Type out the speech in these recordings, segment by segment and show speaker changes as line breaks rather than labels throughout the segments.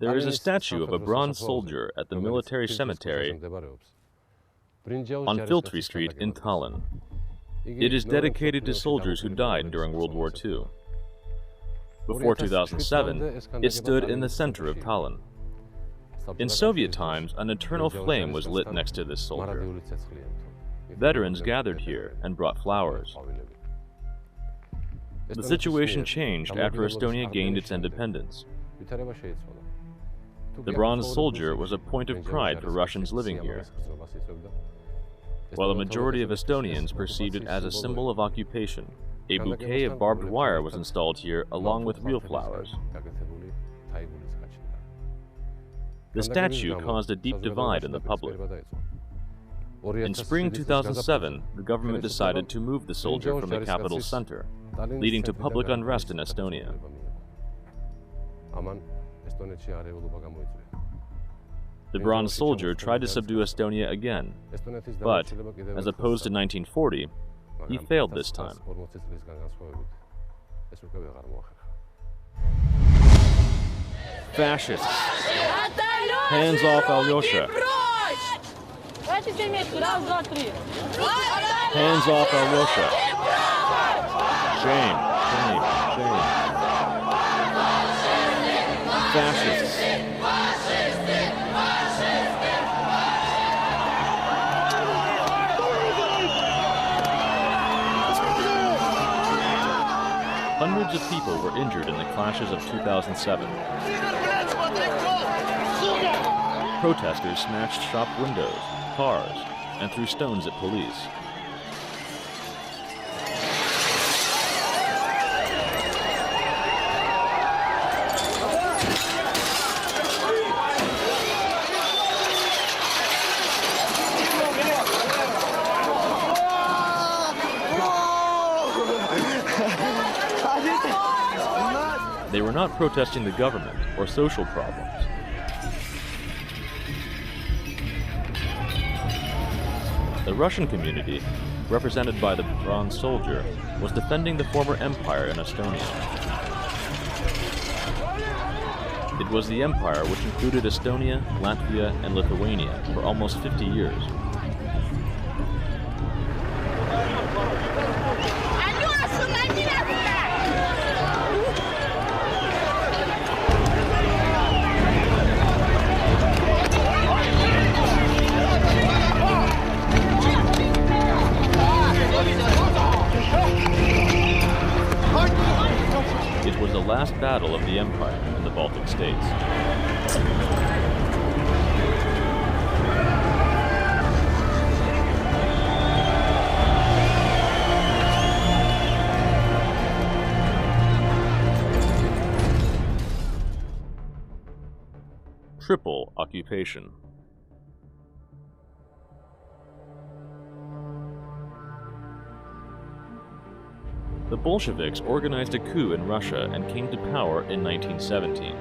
There is a statue of a bronze soldier at the military cemetery on Filtri Street in Tallinn. It is dedicated to soldiers who died during World War II. Before 2007, it stood in the center of Tallinn. In Soviet times, an eternal flame was lit next to this soldier. Veterans gathered here and brought flowers. The situation changed after Estonia gained its independence. The bronze soldier was a point of pride for Russians living here, while a majority of Estonians perceived it as a symbol of occupation. A bouquet of barbed wire was installed here along with real flowers. The statue caused a deep divide in the public. In spring 2007, the government decided to move the soldier from the capital center, leading to public unrest in Estonia. The bronze soldier tried to subdue Estonia again, but, as opposed to 1940, he failed this time. Fascists! Hands off Alyosha! Hands off Alyosha! Shame, shame, shame. Fascists! Hundreds of people were injured in the clashes of 2007. Protesters smashed shop windows, cars, and threw stones at police. They were not protesting the government or social problems. The Russian community, represented by the bronze soldier, was defending the former empire in Estonia. It was the empire which included Estonia, Latvia, and Lithuania for almost 50 years. It was the last battle of the empire in the Baltic states. Triple occupation. The Bolsheviks organized a coup in Russia and came to power in 1917.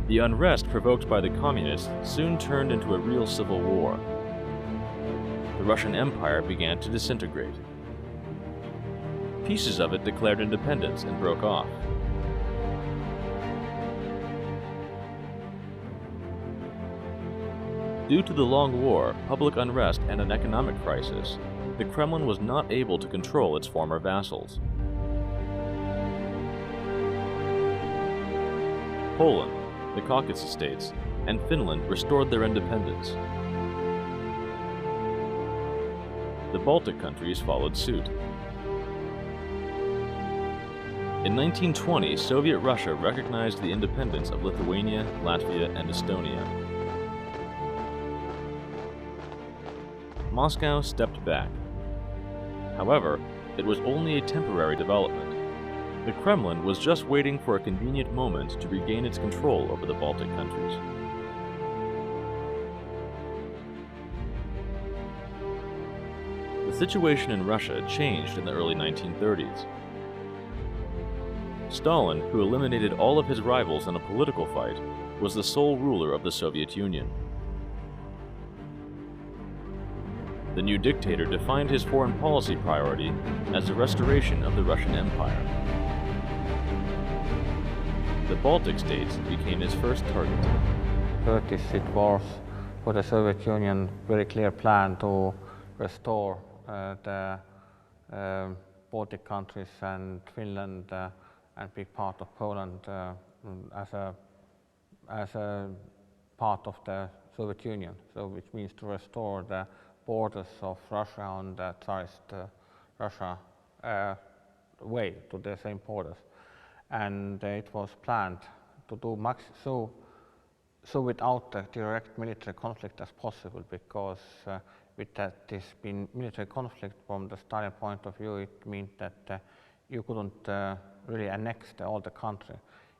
The unrest provoked by the communists soon turned into a real civil war. The Russian Empire began to disintegrate. Pieces of it declared independence and broke off. Due to the long war, public unrest, and an economic crisis, the Kremlin was not able to control its former vassals. Poland, the Caucasus states, and Finland restored their independence. The Baltic countries followed suit. In 1920, Soviet Russia recognized the independence of Lithuania, Latvia, and Estonia. Moscow stepped back. However, it was only a temporary development. The Kremlin was just waiting for a convenient moment to regain its control over the Baltic countries. The situation in Russia changed in the early 1930s. Stalin, who eliminated all of his rivals in a political fight, was the sole ruler of the Soviet Union. The new dictator defined his foreign policy priority as the restoration of the Russian Empire. the Baltic states became his first target.
30s, it was for the Soviet Union very clear plan to restore the Baltic countries and Finland and big part of Poland as a part of the Soviet Union, so which means to restore the borders of Russia and the Tsarist Russia way to the same borders. And it was planned to do so without a direct military conflict as possible, because with that this being military conflict from the Stalin point of view, it means that you couldn't really annex all the country.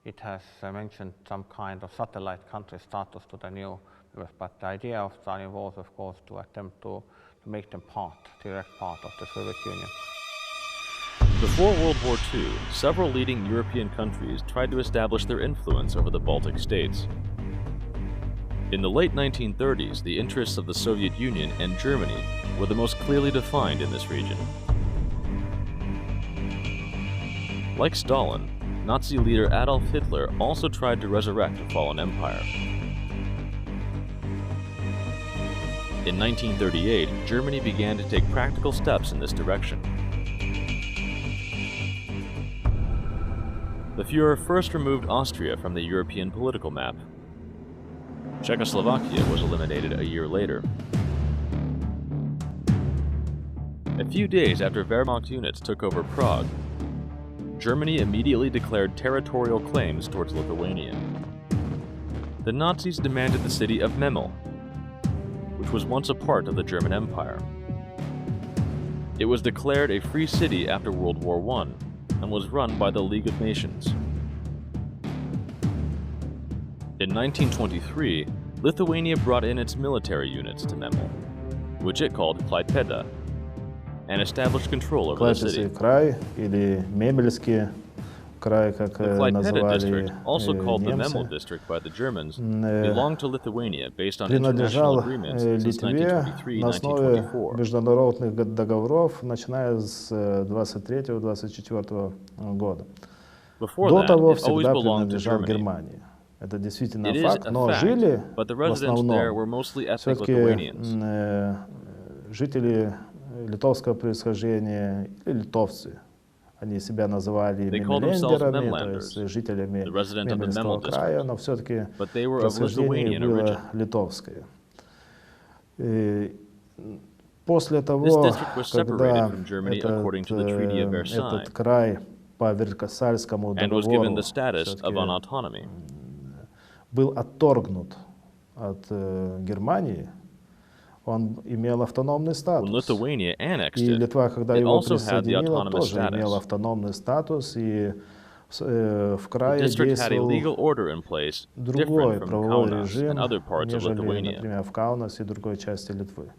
It has mentioned some kind of satellite country status to the new members, but the idea of Stalin was, of course, to attempt to make them direct part of the Soviet Union.
Before World War II, several leading European countries tried to establish their influence over the Baltic states. In the late 1930s, the interests of the Soviet Union and Germany were the most clearly defined in this region. Like Stalin, Nazi leader Adolf Hitler also tried to resurrect a fallen empire. In 1938, Germany began to take practical steps in this direction. The Führer first removed Austria from the European political map. Czechoslovakia was eliminated a year later. A few days after Wehrmacht units took over Prague, Germany immediately declared territorial claims towards Lithuania. The Nazis demanded the city of Memel, which was once a part of the German Empire. It was declared a free city after World War I and was run by the League of Nations. In 1923, Lithuania brought in its military units to Memel, which it called Klaipėda, and established control over the city.
край или Мемельский край, как
The Klaipėda
называли
district, also called the Memel
немцы,
district by the Germans, belonged to Lithuania based on
принадлежал
international agreements since
Литве на основе
1923-1924.
международных договоров, начиная с 23-24 года.
Before
До
that,
того
it always
всегда
belonged to
принадлежал
Germany.
Германии. Это действительно
It is
факт,
a
но
fact,
жили
but the
в
residents there were
основном
mostly ethnic
все-таки
Lithuanians.
жители литовского происхождения или литовцы. Они себя называли
They called themselves
мемелендерами, то
Memlanders,
есть жителями
the resident of the
Мемельского
Memel
края,
district.
но все-таки
But they were of
происхождение
Lithuanian
было
origin.
литовское. И после
This
того,
district was
когда
separated from Germany according to the Treaty of Versailles
этот край по Версальскому
and was given
договору
the status of
все-таки
an autonomy.
был отторгнут от Германии, он имел автономный
When
статус.
Lithuania annexed
И
it,
Литва, когда
it
его
also had the
присоединила,
autonomous
тоже имела
status.
автономный статус, и в
The
крае
district had a
действовал
legal order in place
другой
different from
правовой
Kaunas
режим,
and other parts of
нежели,
Lithuania.
например, в Каунасе и другой части Литвы.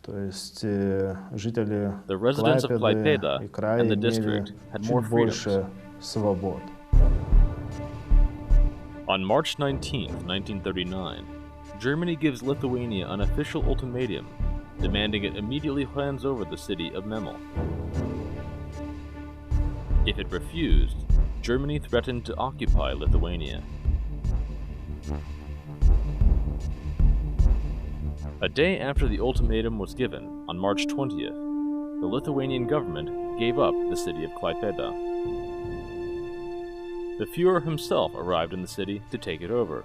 То есть жители
The residents of
Klaipėды
Klaipėda
и края
and the
имели
district had more
чуть
freedoms.
больше свобод.
On March 19, 1939, Germany gives Lithuania an official ultimatum demanding it immediately hands over the city of Memel. If it refused, Germany threatened to occupy Lithuania. A day after the ultimatum was given, on March 20th, the Lithuanian government gave up the city of Klaipėda. The Führer himself arrived in the city to take it over.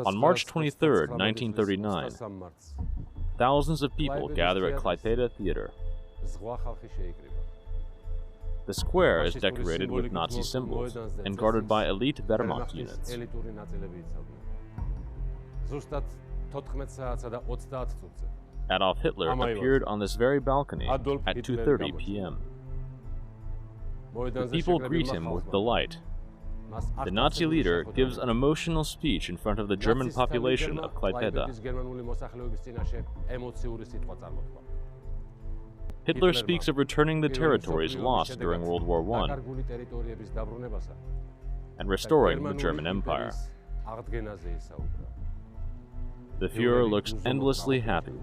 On March 23, 1939, thousands of people gather at Klaipėda Theater. The square is decorated with Nazi symbols and guarded by elite Wehrmacht units. Adolf Hitler appeared on this very balcony at 2:30 p.m. The people greet him with delight. The Nazi leader gives an emotional speech in front of the German population of Klaipėda. Hitler speaks of returning the territories lost during World War I and restoring the German Empire. The Führer looks endlessly happy.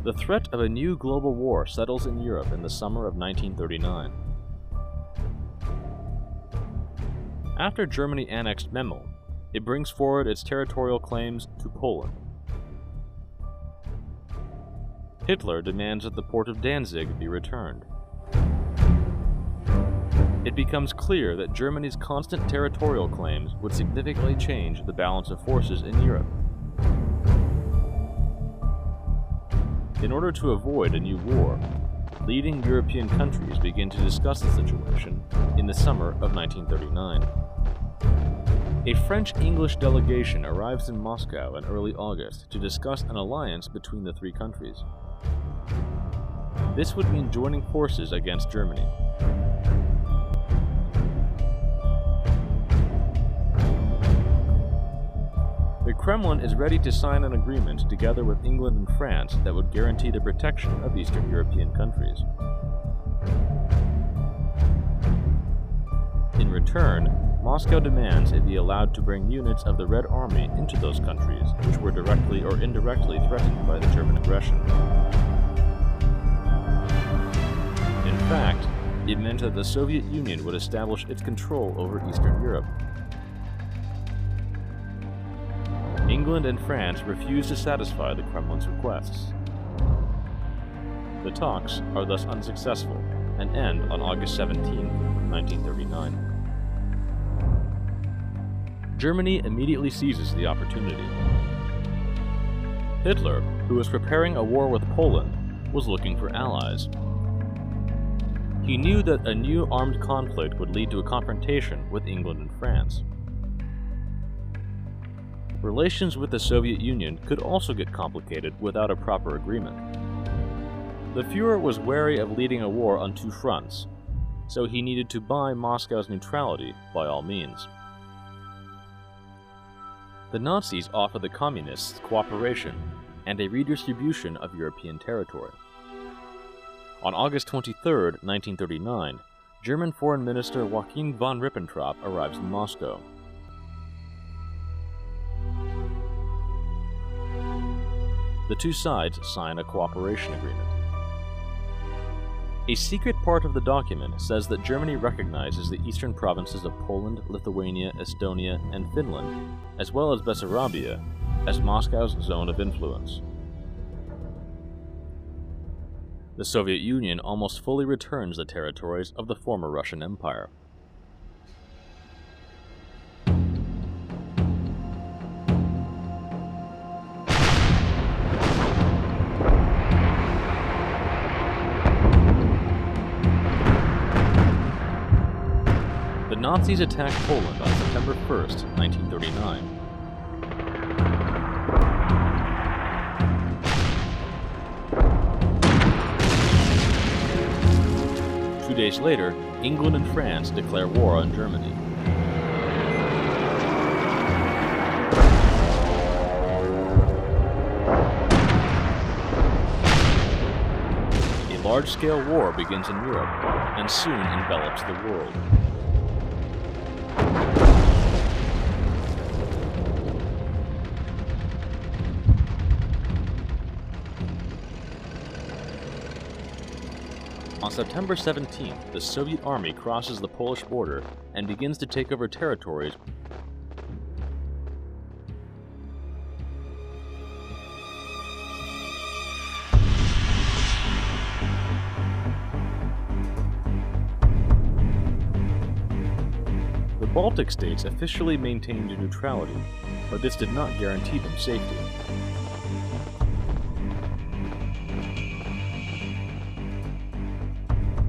The threat of a new global war settles in Europe in the summer of 1939. After Germany annexed Memel, it brings forward its territorial claims to Poland. Hitler demands that the port of Danzig be returned. It becomes clear that Germany's constant territorial claims would significantly change the balance of forces in Europe. In order to avoid a new war, leading European countries begin to discuss the situation in the summer of 1939. A French-English delegation arrives in Moscow in early August to discuss an alliance between the three countries. This would mean joining forces against Germany. The Kremlin is ready to sign an agreement together with England and France that would guarantee the protection of Eastern European countries. In return, Moscow demands it be allowed to bring units of the Red Army into those countries which were directly or indirectly threatened by the German aggression. In fact, it meant that the Soviet Union would establish its control over Eastern Europe. England and France refused to satisfy the Kremlin's requests. The talks are thus unsuccessful and end on August 17, 1939. Germany immediately seizes the opportunity. Hitler, who was preparing a war with Poland, was looking for allies. He knew that a new armed conflict would lead to a confrontation with England and France. Relations with the Soviet Union could also get complicated without a proper agreement. The Führer was wary of leading a war on two fronts, so he needed to buy Moscow's neutrality by all means. The Nazis offered the Communists cooperation and a redistribution of European territory. On August 23, 1939, German Foreign Minister Joachim von Ribbentrop arrives in Moscow. The two sides sign a cooperation agreement. A secret part of the document says that Germany recognizes the eastern provinces of Poland, Lithuania, Estonia, and Finland, as well as Bessarabia, as Moscow's zone of influence. The Soviet Union almost fully returns the territories of the former Russian Empire. The Nazis attacked Poland on September 1, 1939. Two days later, England and France declare war on Germany. A large-scale war begins in Europe and soon envelops the world. On September 17th, the Soviet army crosses the Polish border and begins to take over territories. The Baltic states officially maintained neutrality, but this did not guarantee them safety.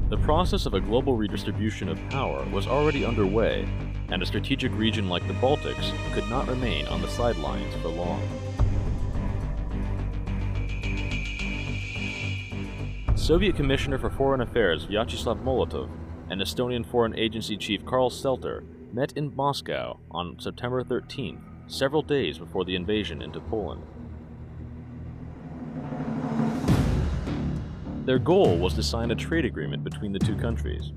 The process of a global redistribution of power was already underway, and a strategic region like the Baltics could not remain on the sidelines for long. Soviet Commissioner for Foreign Affairs Vyacheslav Molotov and Estonian Foreign Agency Chief Karl Stelter met in Moscow on September 13th, several days before the invasion into Poland. Their goal was to sign a trade agreement between the two countries.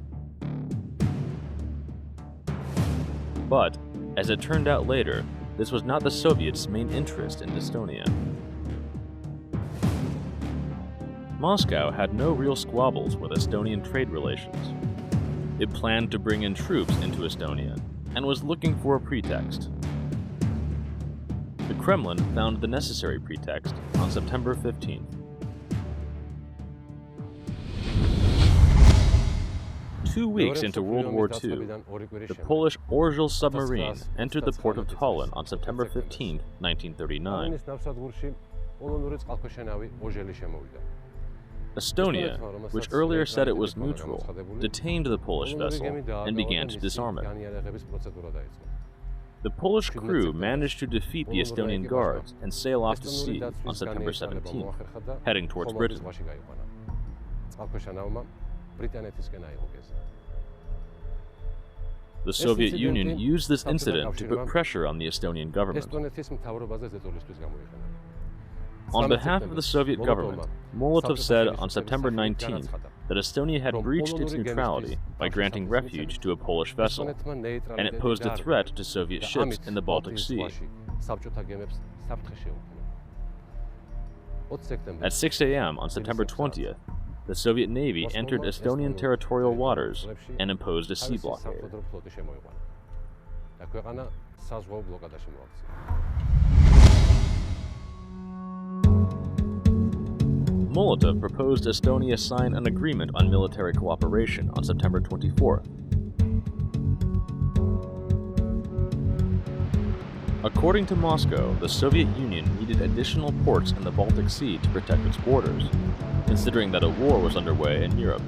But, as it turned out later, this was not the Soviets' main interest in Estonia. Moscow had no real squabbles with Estonian trade relations. It planned to bring in troops into Estonia and was looking for a pretext. The Kremlin found the necessary pretext on September 15th. Two weeks into World War II, the Polish Orzel submarine entered the port of Tallinn on September 15, 1939. Estonia, which earlier said it was neutral, detained the Polish vessel and began to disarm it. The Polish crew managed to defeat the Estonian guards and sail off to sea on September 17th, heading towards Britain. The Soviet Union used this incident to put pressure on the Estonian government. On behalf of the Soviet government, Molotov said on September 19th that Estonia had breached its neutrality by granting refuge to a Polish vessel, and it posed a threat to Soviet ships in the Baltic Sea. At 6 a.m. on September 20th, the Soviet Navy entered Estonian territorial waters and imposed a sea blockade. Molotov proposed Estonia sign an agreement on military cooperation on September 24th. According to Moscow, the Soviet Union needed additional ports in the Baltic Sea to protect its borders, considering that a war was underway in Europe.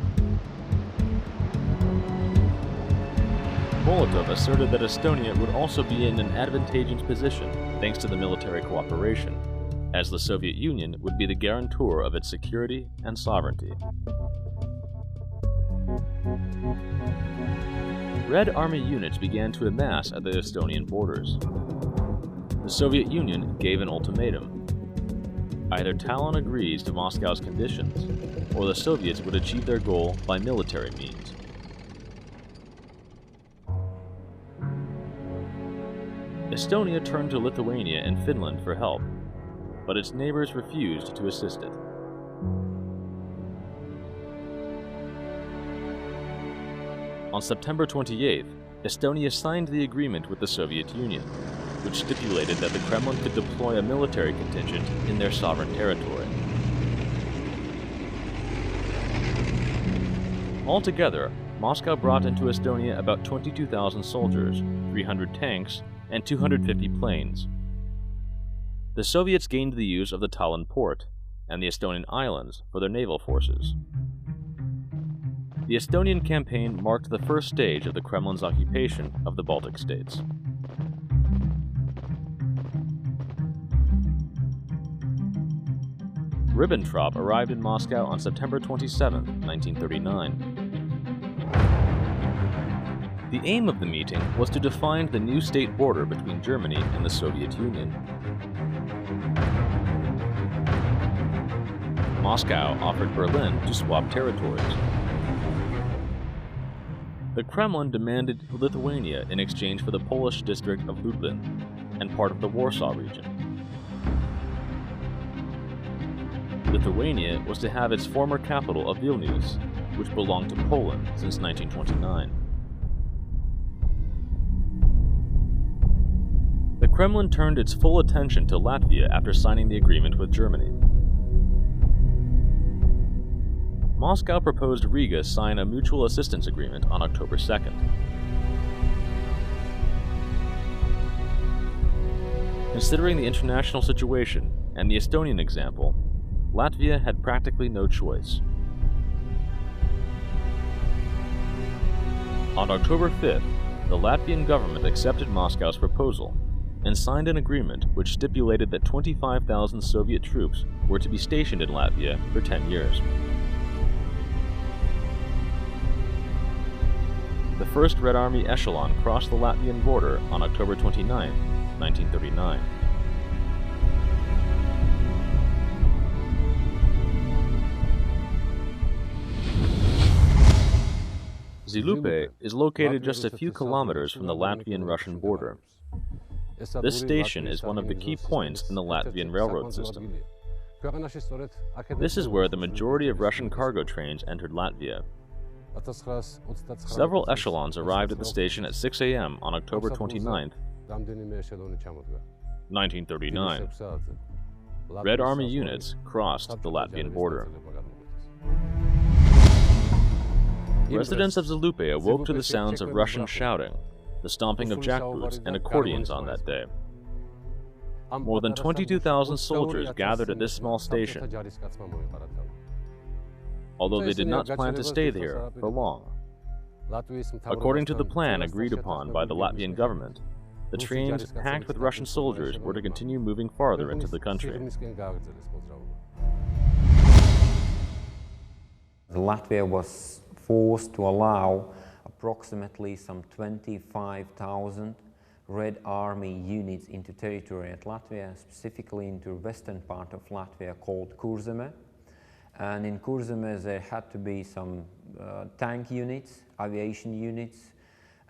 Molotov asserted that Estonia would also be in an advantageous position thanks to the military cooperation, as the Soviet Union would be the guarantor of its security and sovereignty. Red Army units began to amass at the Estonian borders. The Soviet Union gave an ultimatum. Either Tallinn agrees to Moscow's conditions, or the Soviets would achieve their goal by military means. Estonia turned to Lithuania and Finland for help, but its neighbors refused to assist it. On September 28th, Estonia signed the agreement with the Soviet Union, which stipulated that the Kremlin could deploy a military contingent in their sovereign territory. Altogether, Moscow brought into Estonia about 22,000 soldiers, 300 tanks, and 250 planes. The Soviets gained the use of the Tallinn port and the Estonian islands for their naval forces. The Estonian campaign marked the first stage of the Kremlin's occupation of the Baltic states. Ribbentrop arrived in Moscow on September 27, 1939. The aim of the meeting was to define the new state border between Germany and the Soviet Union. Moscow offered Berlin to swap territories. The Kremlin demanded Lithuania in exchange for the Polish district of Lublin and part of the Warsaw region. Lithuania was to have its former capital of Vilnius, which belonged to Poland since 1929. The Kremlin turned its full attention to Latvia after signing the agreement with Germany. Moscow proposed Riga sign a mutual assistance agreement on October 2nd. Considering the international situation and the Estonian example, Latvia had practically no choice. On October 5th, the Latvian government accepted Moscow's proposal and signed an agreement which stipulated that 25,000 Soviet troops were to be stationed in Latvia for 10 years. The first Red Army echelon crossed the Latvian border on October 29, 1939. Zilupe is located just a few kilometers from the Latvian-Russian border. This station is one of the key points in the Latvian railroad system. This is where the majority of Russian cargo trains entered Latvia. Several echelons arrived at the station at 6 a.m. on October 29, 1939. Red Army units crossed the Latvian border. Residents of Zilupe awoke to the sounds of Russian shouting, the stomping of jackboots and accordions on that day. More than 22,000 soldiers gathered at this small station, although they did not plan to stay there for long. According to the plan agreed upon by the Latvian government, the trains packed with Russian soldiers were to continue moving farther into the country.
Latvia was forced to allow approximately some 25,000 Red Army units into territory at Latvia, specifically into western part of Latvia called Kurzeme. And in Kurzeme there had to be some tank units, aviation units,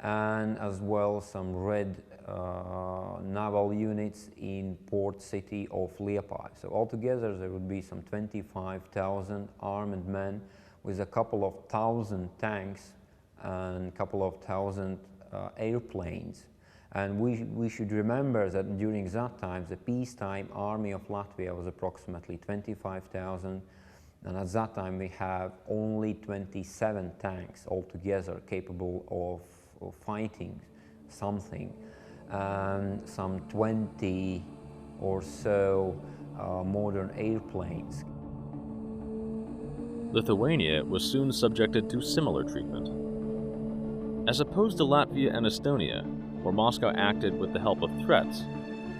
and as well some Red naval units in port city of Liepāja. So altogether there would be some 25,000 armed men with a couple of thousand tanks and a couple of thousand airplanes. And we should remember that during that time the peacetime army of Latvia was approximately 25,000, and at that time we have only 27 tanks altogether capable of fighting something, and some 20 or so modern airplanes.
Lithuania was soon subjected to similar treatment. As opposed to Latvia and Estonia, where Moscow acted with the help of threats,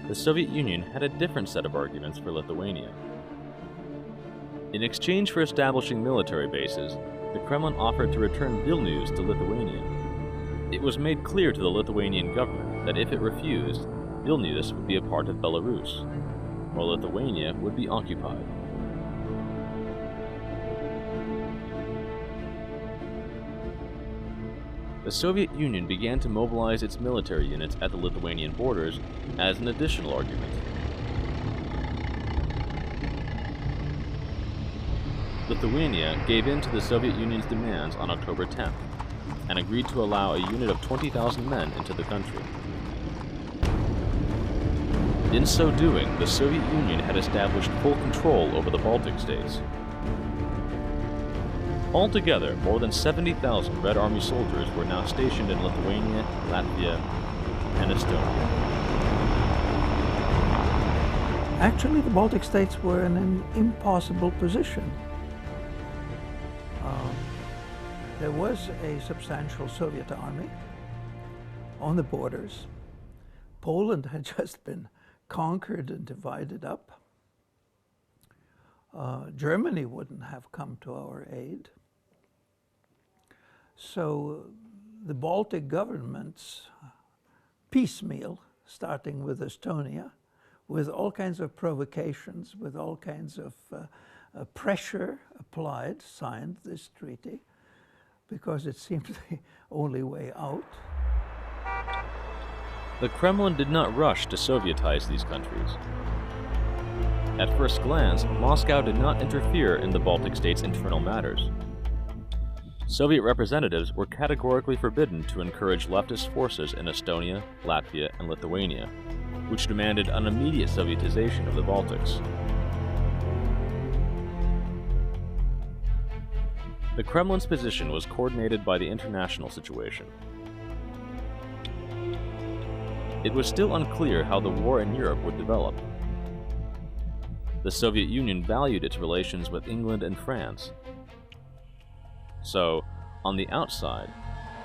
the Soviet Union had a different set of arguments for Lithuania. In exchange for establishing military bases, the Kremlin offered to return Vilnius to Lithuania. It was made clear to the Lithuanian government that if it refused, Vilnius would be a part of Belarus, while Lithuania would be occupied. The Soviet Union began to mobilize its military units at the Lithuanian borders as an additional argument. Lithuania gave in to the Soviet Union's demands on October 10th and agreed to allow a unit of 20,000 men into the country. In so doing, the Soviet Union had established full control over the Baltic states. Altogether, more than 70,000 Red Army soldiers were now stationed in Lithuania, Latvia, and Estonia.
Actually, the Baltic states were in an impossible position. There was a substantial Soviet army on the borders. Poland had just been conquered and divided up. Germany wouldn't have come to our aid. So the Baltic governments, piecemeal, starting with Estonia, with all kinds of provocations, with all kinds of pressure applied, signed this treaty, because it seemed the only way out.
The Kremlin did not rush to Sovietize these countries. At first glance, Moscow did not interfere in the Baltic states' internal matters. Soviet representatives were categorically forbidden to encourage leftist forces in Estonia, Latvia, and Lithuania, which demanded an immediate Sovietization of the Baltics. The Kremlin's position was coordinated by the international situation. It was still unclear how the war in Europe would develop. The Soviet Union valued its relations with England and France. So, on the outside,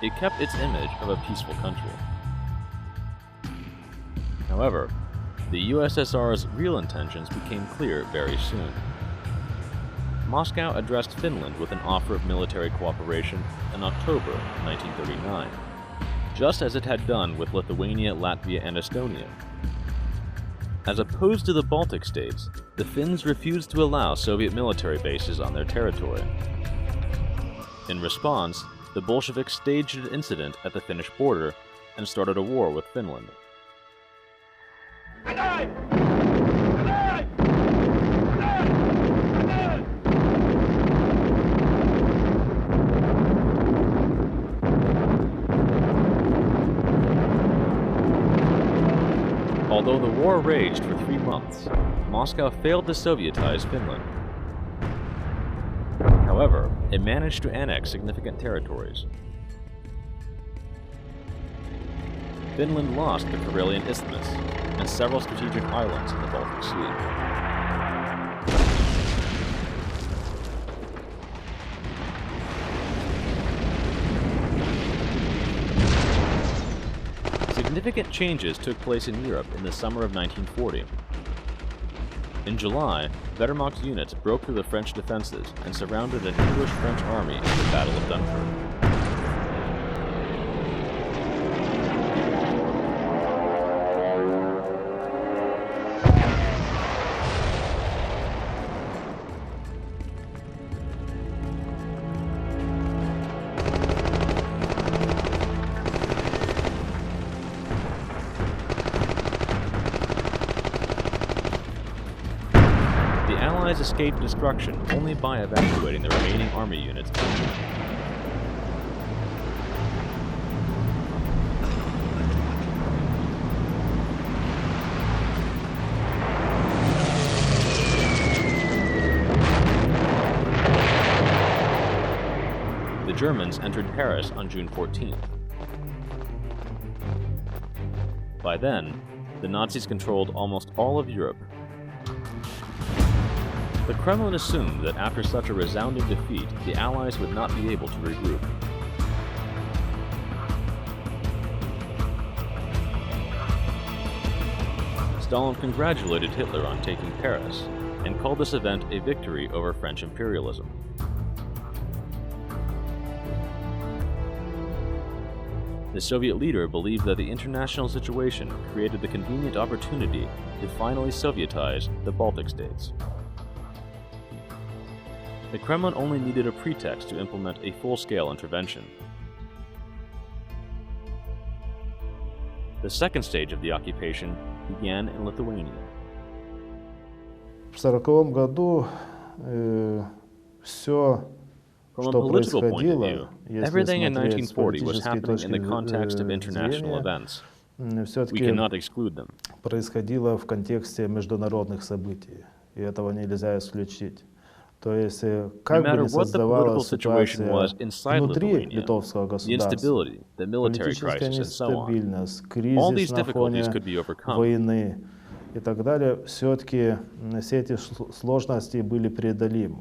it kept its image of a peaceful country. However, the USSR's real intentions became clear very soon. Moscow addressed Finland with an offer of military cooperation in October 1939, just as it had done with Lithuania, Latvia, and Estonia. As opposed to the Baltic states, the Finns refused to allow Soviet military bases on their territory. In response, the Bolsheviks staged an incident at the Finnish border and started a war with Finland. Although the war raged for 3 months, Moscow failed to Sovietize Finland. However, it managed to annex significant territories. Finland lost the Karelian Isthmus and several strategic islands in the Baltic Sea. Significant changes took place in Europe in the summer of 1940. In July, Wehrmacht's units broke through the French defenses and surrounded an English-French army in the Battle of Dunkirk. The Allies escaped destruction only by evacuating the remaining army units. The Germans entered Paris on June 14th. By then, the Nazis controlled almost all of Europe. The Kremlin assumed that after such a resounding defeat, the Allies would not be able to regroup. Stalin congratulated Hitler on taking Paris and called this event a victory over French imperialism. The Soviet leader believed that the international situation created the convenient opportunity to finally Sovietize the Baltic states. The Kremlin only needed a pretext to implement a full-scale intervention. The second stage of the occupation began in Lithuania.
В 1940 году все,
From a
что
political point of view,
происходило, если
everything in
смотреть с
1940 was
политической
happening in the
точки
context of international
зрения,
events. We
все-таки
cannot exclude them.
происходило в контексте международных событий, и этого нельзя исключить. То есть, как бы
matter
ни
what the political
создавалась
situation was
ситуация
inside
внутри
Lithuania,
литовского
the
государства,
instability, the military
политическая
crisis, and so on,
нестабильность,
all these
кризис на фоне
difficulties could be overcome.
войны и так далее, все-таки все эти сложности были преодолимы.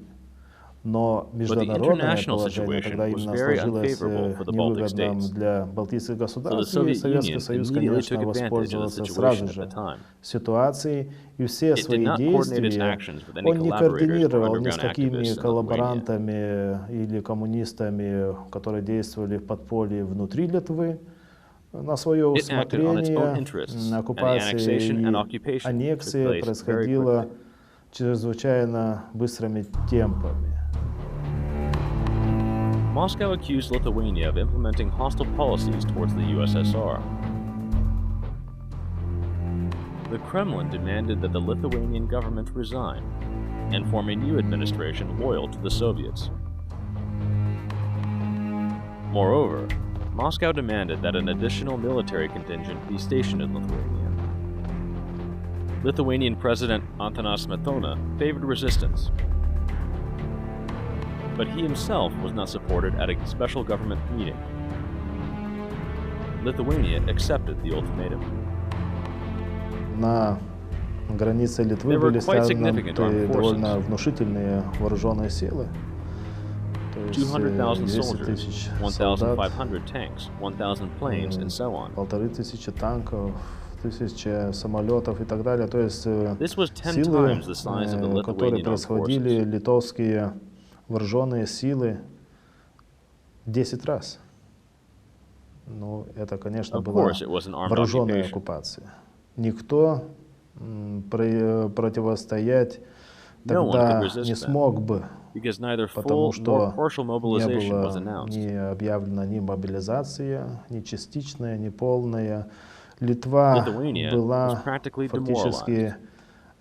Но международное
international
положение
situation
тогда
was
именно
very
сложилось
unfavorable for the Baltic
невыгодным
states.
для балтийских
So the
государств, и
Soviet
Советский
Union
Союз,
immediately
конечно,
took advantage of the
воспользовался
situation
сразу
at
же
the time.
ситуацией, и все
It did
свои
not coordinate its
действия
actions with any
он не
collaborators or
координировал ни с
underground
какими
activists in Lithuania.
коллаборантами или коммунистами, которые действовали в подполье внутри Литвы, на свое
It acted on its own
усмотрение.
interests, and the
Оккупация
annexation and
и
occupation took
аннексия
place very
происходила
quickly.
чрезвычайно быстрыми темпами.
Moscow accused Lithuania of implementing hostile policies towards the USSR. The Kremlin demanded that the Lithuanian government resign and form a new administration loyal to the Soviets. Moreover, Moscow demanded that an additional military contingent be stationed in Lithuania. Lithuanian President Antanas Smetona favored resistance, but he himself was not supported at a special government meeting. Lithuania accepted the ultimatum.
На границе Литвы
There were
были
quite
стянуты
significant armed
довольно
forces.
внушительные вооруженные силы. То есть
200,000
200
soldiers,
тысяч солдат,
1,500 tanks, 1,000 planes, and so on.
1500 танков, 1000 самолетов и так далее. То есть
This was 10
силы,
times the size of the
которые
Lithuanian armed
происходили,
forces.
литовские вооруженные силы, 10 раз. Ну, это, конечно,
Of
была
course, it was an armed
вооруженная
occupation.
оккупация. Никто противостоять
No one could
тогда
resist
не
that.
смог бы
because neither
потому
full nor
что
partial
не
mobilization was
было
announced.
ни объявлена ни мобилизация, ни частичная, ни полная. Литва
Lithuania was
была
practically
фактически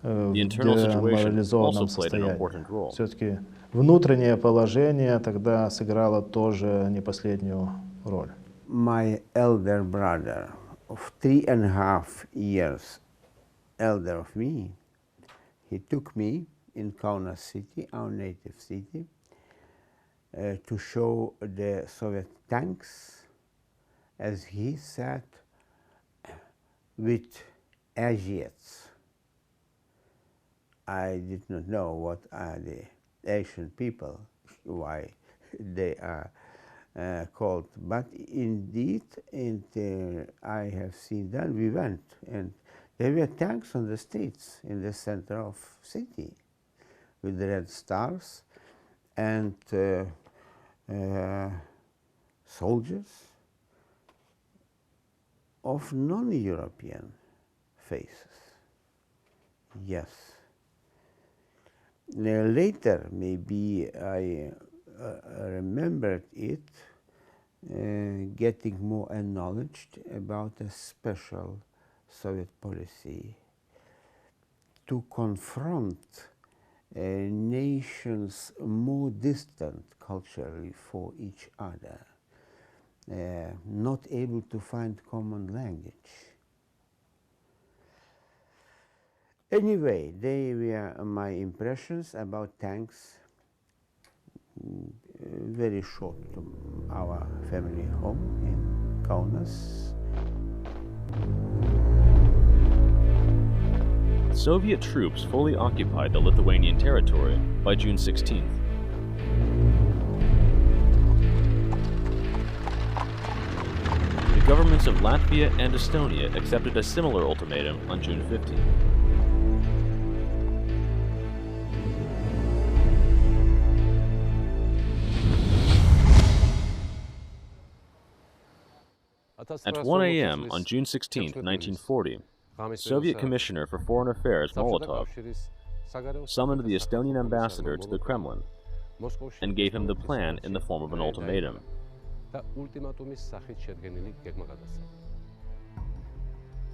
в
The internal situation
деморализованном
also played an
состоянии.
important role.
Все-таки внутреннее положение тогда сыграло тоже не последнюю роль.
My elder brother, of 3.5 years elder of me, he took me in Kaunas city, our native city, to show the Soviet tanks, as he said, with Asiats. I did not know what are the Asian people, why they are called, but indeed, I have seen that. We went, and there were tanks on the streets in the center of city, with red stars, and soldiers of non-European faces. Yes. Later, maybe I remembered it, getting more acknowledged about a special Soviet policy to confront nations more distant culturally for each other, not able to find common language. Anyway, they were my impressions about tanks, very short to our family home in Kaunas.
Soviet troops fully occupied the Lithuanian territory by June 16th. The governments of Latvia and Estonia accepted a similar ultimatum on June 15th. At 1 a.m. on June 16, 1940, Soviet Commissioner for Foreign Affairs Molotov summoned the Estonian ambassador to the Kremlin and gave him the plan in the form of an ultimatum.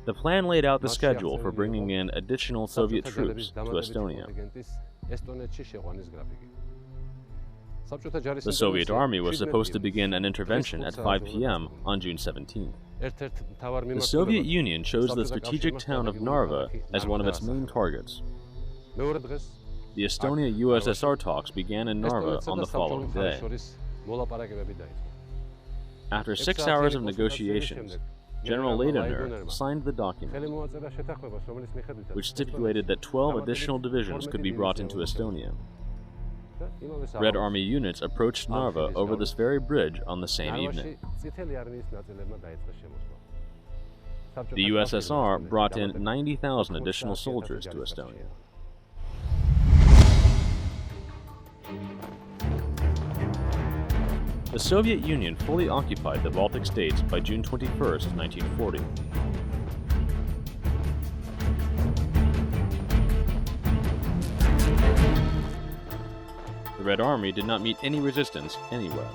The plan laid out the schedule for bringing in additional Soviet troops to Estonia. The Soviet army was supposed to begin an intervention at 5 p.m. on June 17th. The Soviet Union chose the strategic town of Narva as one of its main targets. The Estonia-USSR talks began in Narva on the following day. After 6 hours of negotiations, General Lederner signed the document, which stipulated that 12 additional divisions could be brought into Estonia. Red Army units approached Narva over this very bridge on the same evening. The USSR brought in 90,000 additional soldiers to Estonia. The Soviet Union fully occupied the Baltic states by June 21, 1940. The Red Army did not meet any resistance anywhere.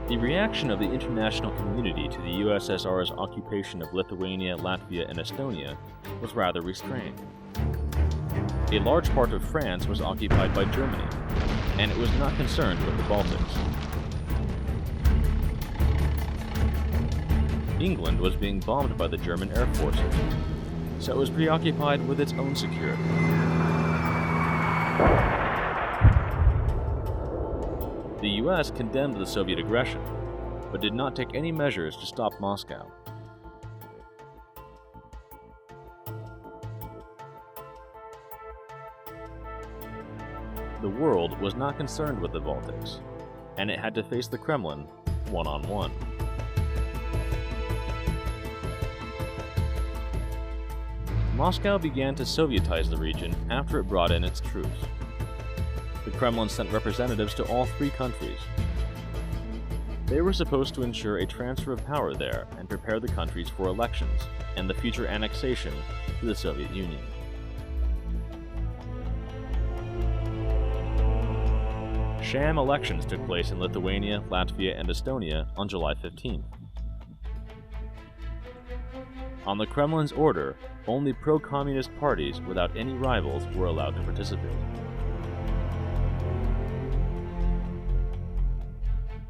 The reaction of the international community to the USSR's occupation of Lithuania, Latvia, and Estonia was rather restrained. A large part of France was occupied by Germany, and it was not concerned with the Baltics. England was being bombed by the German air forces, so it was preoccupied with its own security. The US condemned the Soviet aggression, but did not take any measures to stop Moscow. The world was not concerned with the Baltics, and it had to face the Kremlin one-on-one. Moscow began to Sovietize the region after it brought in its troops. The Kremlin sent representatives to all three countries. They were supposed to ensure a transfer of power there and prepare the countries for elections and the future annexation to the Soviet Union. Sham elections took place in Lithuania, Latvia, and Estonia on July 15th. On the Kremlin's order, only pro-communist parties without any rivals were allowed to participate.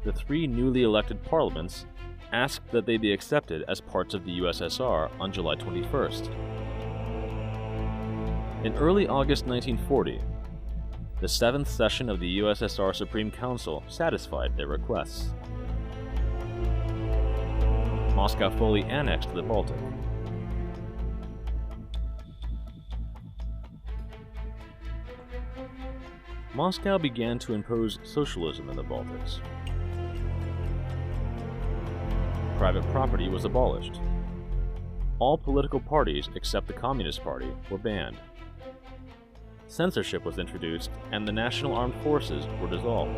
The three newly elected parliaments asked that they be accepted as parts of the USSR on July 21st. In early August 1940, the 7th session of the USSR Supreme Council satisfied their requests. Moscow fully annexed the Baltic. Moscow began to impose socialism in the Baltics. Private property was abolished. All political parties except the Communist Party were banned. Censorship was introduced, and the National Armed Forces were dissolved.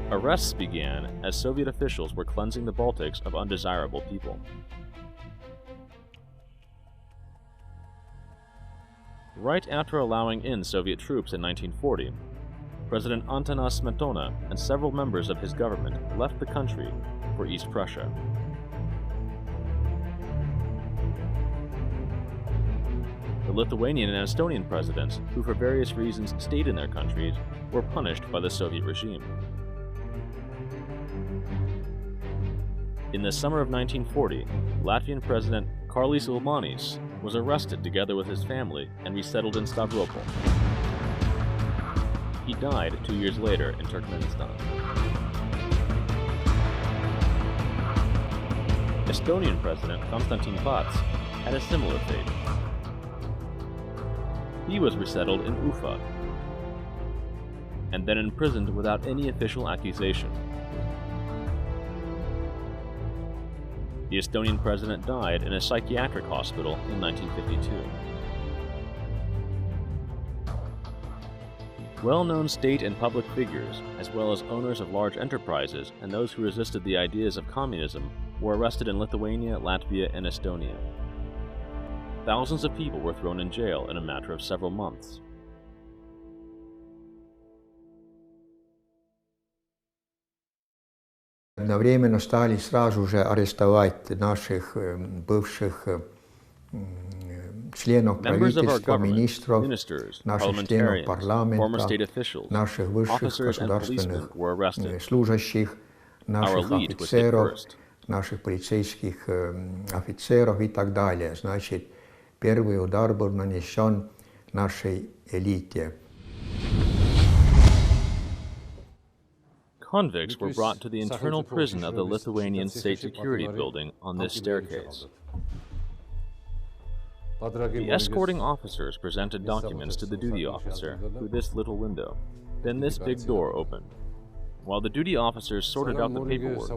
Arrests began as Soviet officials were cleansing the Baltics of undesirable people. Right after allowing in Soviet troops in 1940, President Antanas Smetona and several members of his government left the country for East Prussia. The Lithuanian and Estonian presidents, who for various reasons stayed in their countries, were punished by the Soviet regime. In the summer of 1940, Latvian President Karlis Ulmanis was arrested together with his family and resettled in Stavropol. He died 2 years later in Turkmenistan. Estonian President Konstantin Pats had a similar fate. He was resettled in Ufa and then imprisoned without any official accusation. The Estonian president died in a psychiatric hospital in 1952. Well-known state and public figures, as well as owners of large enterprises and those who resisted the ideas of communism, were arrested in Lithuania, Latvia, and Estonia. Thousands of people were thrown in jail in a matter of several months.
Одновременно стали сразу же арестовать наших бывших членов правительства, министров, наших членов парламента, наших высших государственных служащих, наших офицеров, наших полицейских офицеров и так далее. Значит, первый удар был нанесен нашей элите.
Convicts were brought to the internal prison of the Lithuanian State Security Building on this staircase. The escorting officers presented documents to the duty officer through this little window. Then this big door opened. While the duty officers sorted out the paperwork,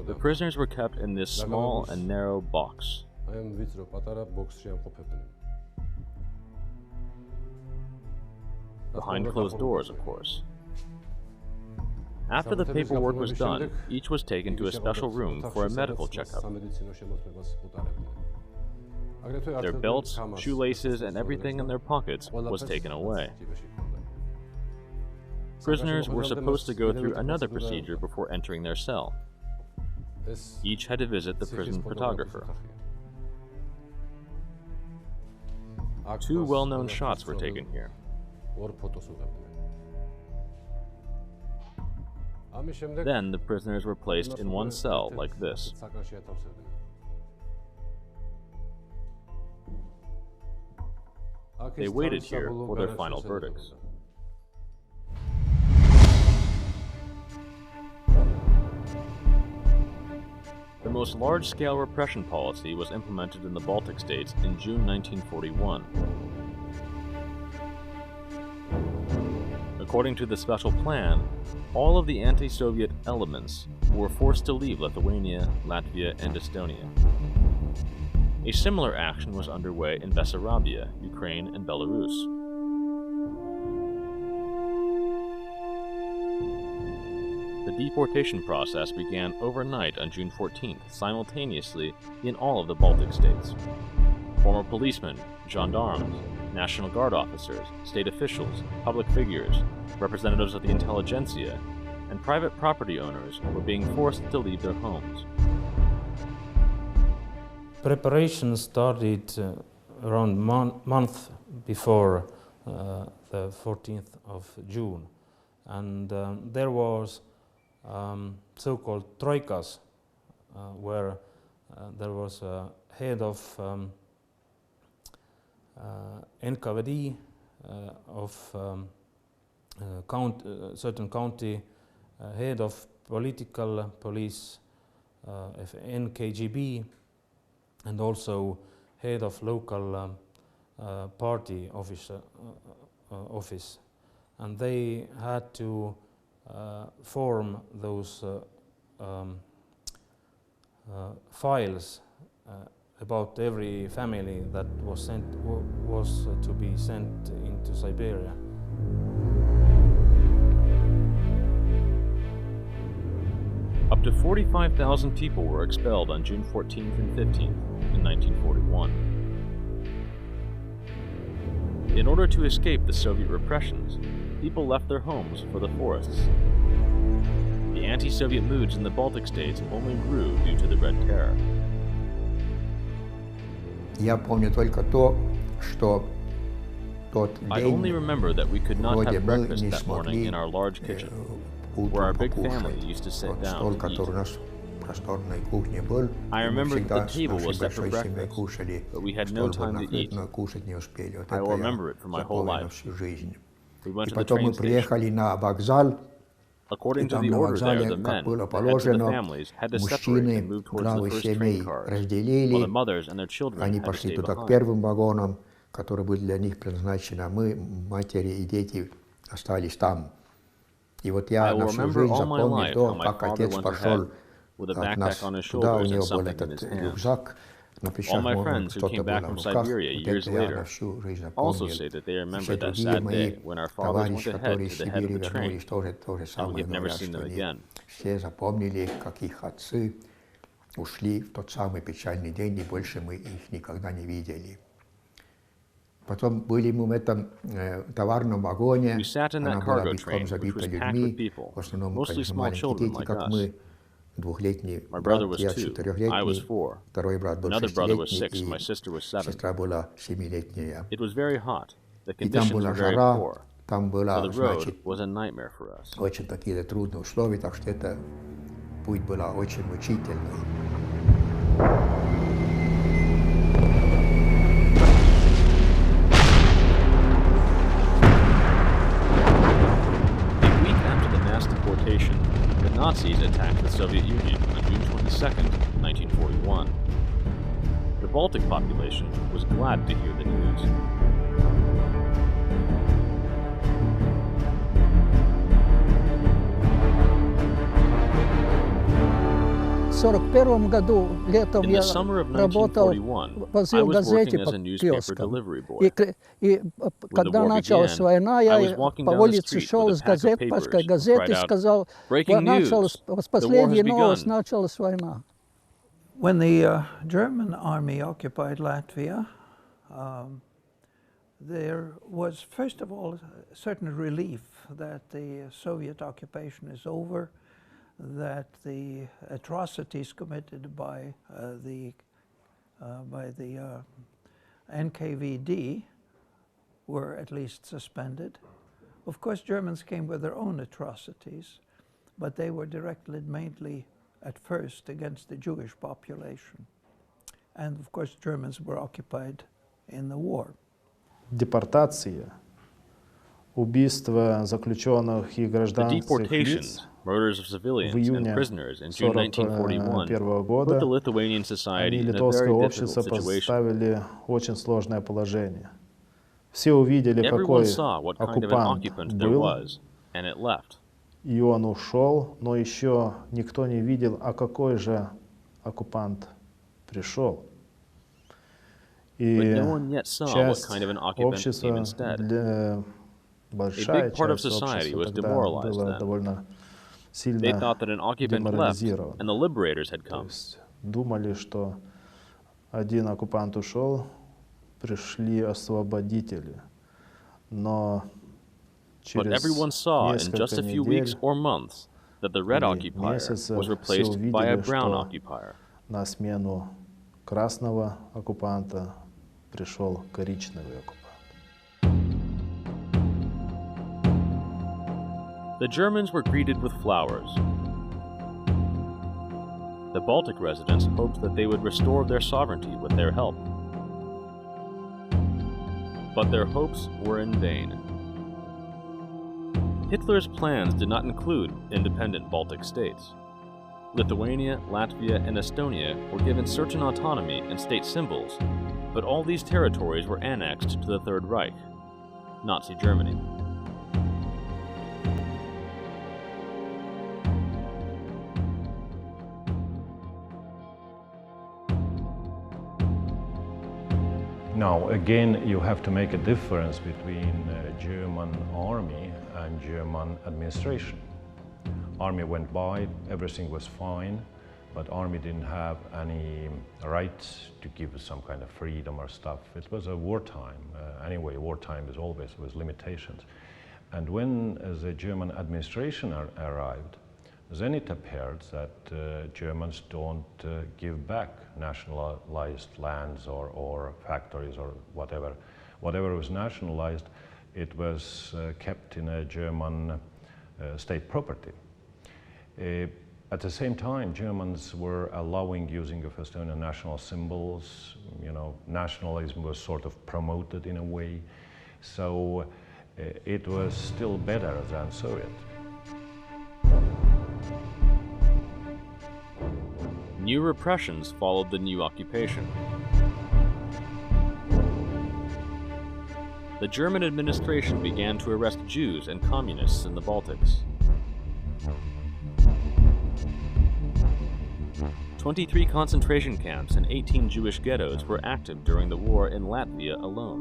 the prisoners were kept in this small and narrow box. Behind closed doors, of course. After the paperwork was done, each was taken to a special room for a medical checkup. Their belts, shoelaces, and everything in their pockets was taken away. Prisoners were supposed to go through another procedure before entering their cell. Each had to visit the prison photographer. 2 well-known shots were taken here. Then the prisoners were placed in one cell like this. They waited here for their final verdicts. The most large-scale repression policy was implemented in the Baltic states in June 1941. According to the special plan, all of the anti-Soviet elements were forced to leave Lithuania, Latvia, and Estonia. A similar action was underway in Bessarabia, Ukraine, and Belarus. The deportation process began overnight on June 14th, simultaneously in all of the Baltic states. Former policemen, gendarmes, National Guard officers, state officials, public figures, representatives of the intelligentsia, and private property owners were being forced to leave their homes.
Preparation started around month before the 14th of June, and there was so-called troikas, where there was a head of NKVD of certain county, head of political police, NKGB, and also head of local party office, and they had to form those files about every family that was to be sent into Siberia.
Up to 45,000 people were expelled on June 14th and 15th in 1941. In order to escape the Soviet repressions, people left their homes for the forests. The anti-Soviet moods in the Baltic states only grew due to the Red Terror.
Я помню только то, что тот
I only
день
remember that we could not
вроде
have
мы
breakfast
не
that morning
смогли
in our large kitchen, where our
утром
big family
покушать.
used to sit
Тот
down
стол,
and
который у
eat.
нас в просторной кухне был,
I
и мы
remember that
всегда
the
с
table
нашей
was set for
большой семьей
breakfast,
кушали.
but we had
Стол
no
был
time to
накрыт,
eat.
но кушать не успели. Вот
I will
это
remember
я
it for my whole
запомнил
life.
всю жизнь.
We went
И
to the
потом
train
мы
station.
приехали на вокзал, и
According to
там
the
на
order there,
вокзале,
the
как
men,
было
the heads of the
положено,
families, had to separate
мужчины,
and move towards
главы
the first train
семей
cars, while the
разделили.
mothers and their children
Они
had to
пошли
stay
туда к
behind.
первым вагонам, которые были для них предназначены, а мы, матери и дети, остались там. И вот
I
я
will
на всю
remember
жизнь
all my
запомнил
life
то,
how my
как
father
отец
went
пошел
ahead with a
от нас
backpack on his
туда, у
shoulders and
него был
something in
этот
his hands.
рюкзак, на плечах
my
может,
friends who
что-то
came back
было
from
в руках.
Siberia
Вот
years
это я на
later
всю жизнь
also
запомнил.
say that they
И
remember
все
that
другие
sad
мои
day when our fathers went
товарищи,
ahead
которые
to
из
the head of
Сибири
the train,
вернулись, тоже
and we
самое
have never
говорят,
seen
что
them
они
again.
все запомнили, как их отцы ушли в тот самый печальный день, и больше мы их никогда не видели. Потом были мы в этом товарном вагоне,
We sat in
она
that
была
cargo
битком
train, which
забита
was packed with
людьми,
people,
в основном,
mostly
конечно,
small
маленькие
children
дети,
like
как
us.
мы, двухлетний
My brother
брат,
was
я
2, I was
четырехлетний,
4,
второй брат был
another brother was 6,
шестилетний,
my sister was
и
7.
сестра была семилетняя.
It was very hot. The
И там
conditions
была
were very
жара,
poor,
там
so
была,
the road
значит,
was a nightmare for us.
очень такие трудные условия, так что это путь был очень мучительный.
A week after the mass deportation, the Nazis attacked the Soviet Union on June 22nd, 1941. The Baltic population was glad to hear the news.
В 1941 году летом
In
я
the summer of
работал,
1941, I
возил
was
газеты
working as
по
a newspaper
киоскам.
delivery boy.
И когда
war
началась
began,
война,
I
я
was walking
по
down the
улице
street
шел
with a
с
pack of
газет,
papers
пачкой
and
газет
cried
и
out,
сказал,
"Breaking
началась,
news!
с
The war
последней
has
новость,
begun!"
началась война. When the German army occupied Latvia, there was, first of all, a certain relief that the Soviet occupation is over, that the atrocities committed by the NKVD were at least suspended. Of course, Germans came with their own atrocities, but they were directed mainly at first against the Jewish population. And of course, Germans were occupied in the war.
Депортация, убийства заключенных и
The
гражданских
deportations,
лиц
murders of
в
civilians and
июне
prisoners in June 1941
1941
put
года
the Lithuanian society
они
in a
литовское
very
общество
difficult situation.
поставили в очень сложное положение. Все увидели,
Everyone
какой
saw what kind of an
оккупант
occupant there
был,
was, and it left.
и он ушел, но еще никто не видел, а какой же оккупант пришел.
But
И
no one yet saw what
часть
kind of an occupant came
общества,
instead.
большая
big part of
часть
society
общества
was
тогда
demoralized
была
then.
довольно
They
сильно
thought that an occupant left,
деморализирована.
and the liberators had
То
come.
есть думали, что один оккупант ушел, пришли освободители. Но
But everyone saw in just a few weeks or months that the red occupier was replaced by a brown occupier.
На смену красного оккупанта пришел коричневый оккупант.
The Germans were greeted with flowers. The Baltic residents hoped that they would restore their sovereignty with their help. But their hopes were in vain. Hitler's plans did not include independent Baltic states. Lithuania, Latvia, and Estonia were given certain autonomy and state symbols, but all these territories were annexed to the Third Reich, Nazi Germany.
Now, again, you have to make a difference between German army and German administration. Army went by, everything was fine, but army didn't have any rights to give some kind of freedom or stuff. It was a wartime. Anyway, wartime is always with limitations. And when the German administration arrived, then it appeared that Germans don't give back nationalized lands or factories or whatever. Whatever was nationalized, it was kept in a German state property. At the same time, Germans were allowing using of Estonian national symbols. You know, nationalism was sort of promoted in a way. So it was still better than Soviet.
New repressions followed the new occupation. The German administration began to arrest Jews and communists in the Baltics. 23 concentration camps and 18 Jewish ghettos were active during the war in Latvia alone.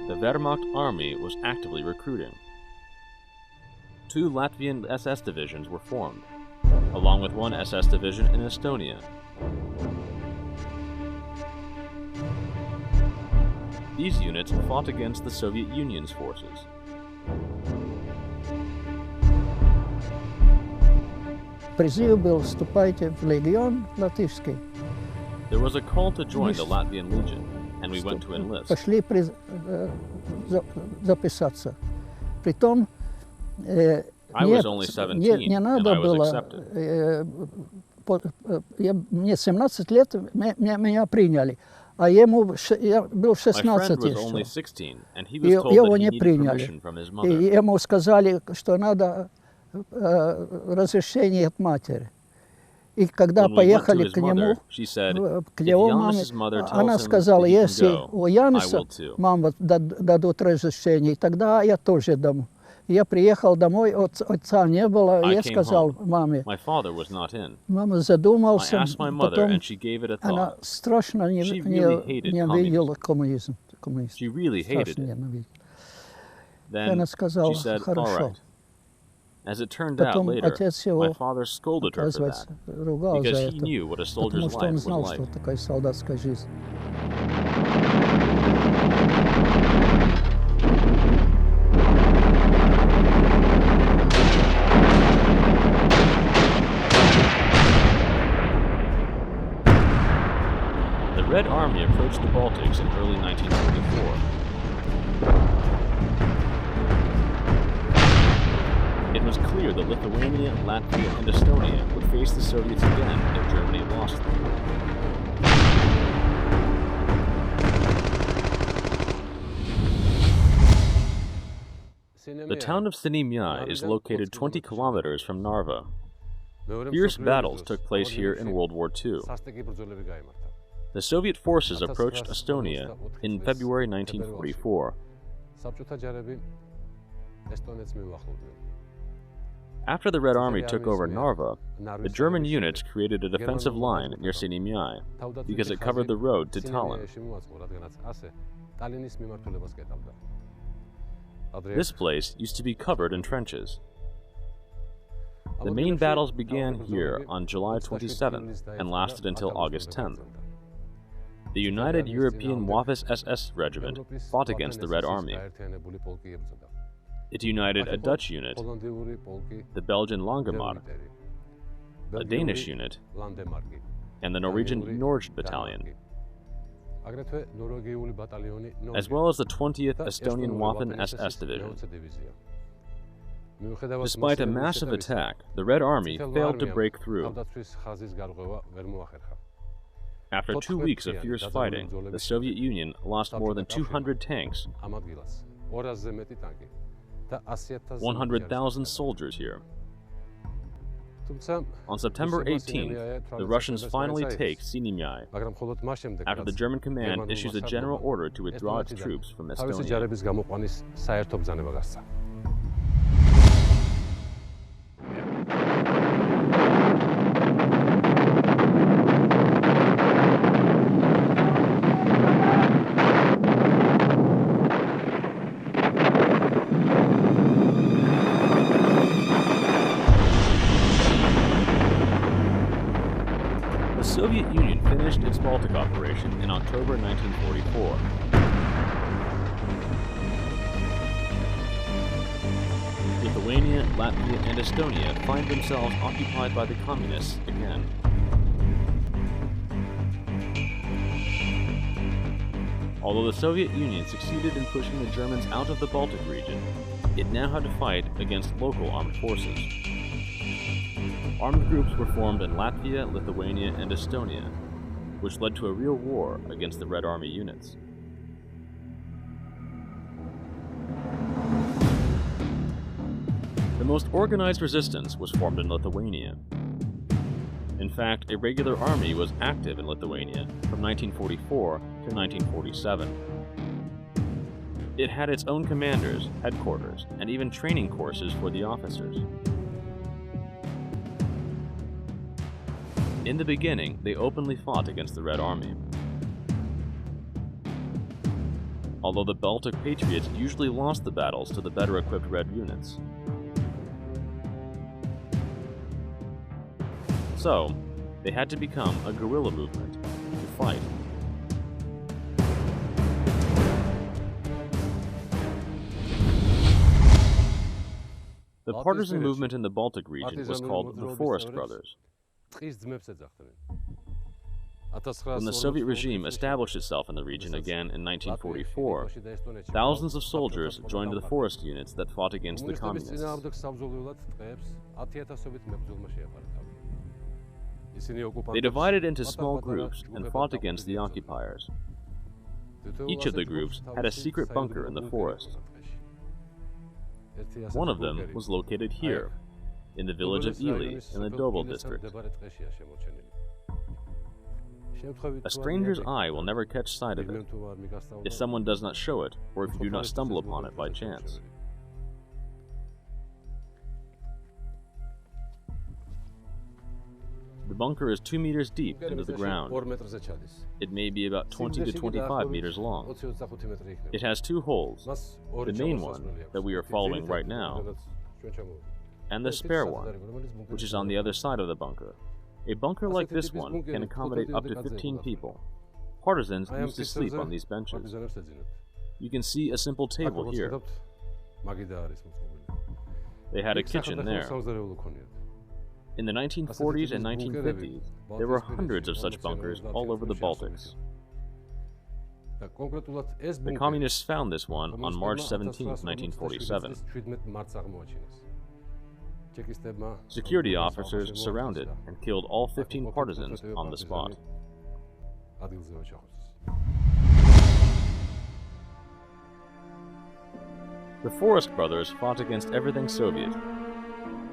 The Wehrmacht army was actively recruiting. 2 Latvian SS divisions were formed, along with 1 SS division in Estonia. These units fought against the Soviet Union's forces.
Призыв был: вступайте в легион латышский.
There was a call to join the Latvian Legion, and we went to enlist.
Пошли записаться. Притом
I was only 17,
не надо
and I was
было.
accepted.
Мне 17 лет, меня приняли, а ему я был
My friend
16
was only
еще.
16, and he was told
Его
that he
не
needed
приняли.
permission from his
И
mother.
ему сказали, что надо разрешение от матери. И когда
When we went to
поехали
his
к нему,
mother, she said,
к
if
его маме,
Janus's mother tells
она
him
сказала,
that he can
если
go,
у
I
Януса
will too.
мама дадут разрешение, тогда я тоже дам. Я приехал домой, отца не было,
I
я
came
сказал
home.
маме.
My father was not in.
Мама
I
задумался,
asked my mother,
потом
and she gave it a
она
thought.
страшно
She really hated
ненавидела коммунизм.
She really hated
Страшно
it.
ненавидела.
Then
Она сказала,
she said, all
хорошо.
right. As it turned out
Потом
later,
отец
my
его,
father scolded her for
оказывается,
that,
ругал за
because he
это,
knew what a soldier's
потому что он
life
знал,
was
что
like.
такая солдатская жизнь.
The Red Army approached the Baltics in early 1944. It was clear that Lithuania, Latvia, and Estonia would face the Soviets again if Germany lost them. The town of Sinimyai is located 20 kilometers from Narva. Fierce battles took place here in World War II. The Soviet forces approached Estonia in February 1944. After the Red Army took over Narva, the German units created a defensive line near Sinimyai because it covered the road to Tallinn. This place used to be covered in trenches. The main battles began here on July 27th and lasted until August 10th. The United European Waffen-SS Regiment fought against the Red Army. It united a Dutch unit, the Belgian Langemark, a Danish unit, and the Norwegian Norge Battalion, as well as the 20th Estonian Waffen-SS Division. Despite a massive attack, the Red Army failed to break through. After 2 weeks of fierce fighting, the Soviet Union lost more than 200 tanks, 100,000 soldiers here. On September 18th, the Russians finally take Sinimai, after the German command issues a general order to withdraw its troops from Estonia. The Soviet Union finished its Baltic operation in October 1944. Lithuania, Latvia, and Estonia find themselves occupied by the Communists again. Although the Soviet Union succeeded in pushing the Germans out of the Baltic region, it now had to fight against local armed forces. Armed groups were formed in Latvia, Lithuania, and Estonia, which led to a real war against the Red Army units. The most organized resistance was formed in Lithuania. In fact, a regular army was active in Lithuania from 1944 to 1947. It had its own commanders, headquarters, and even training courses for the officers. In the beginning, they openly fought against the Red Army. Although the Baltic Patriots usually lost the battles to the better-equipped Red units. So, they had to become a guerrilla movement to fight. The partisan movement in the Baltic region was called the Forest Brothers. When the Soviet regime established itself in the region again in 1944, thousands of soldiers joined the forest units that fought against the Communists. They divided into small groups and fought against the occupiers. Each of the groups had a secret bunker in the forest. One of them was located here, in the village of Ili, in the Dobol district. A stranger's eye will never catch sight of it, if someone does not show it, or if you do not stumble upon it by chance. The bunker is 2 meters deep into the ground. It may be about 20 to 25 meters long. It has 2 holes, the main one that we are following right now, and the spare one, which is on the other side of the bunker. A bunker like this one can accommodate up to 15 people. Partisans used to sleep on these benches. You can see a simple table here. They had a kitchen there. In the 1940s and 1950s, there were hundreds of such bunkers all over the Baltics. The Communists found this one on March 17, 1947. Security officers surrounded and killed all 15 partisans on the spot. The Forest Brothers fought against everything Soviet.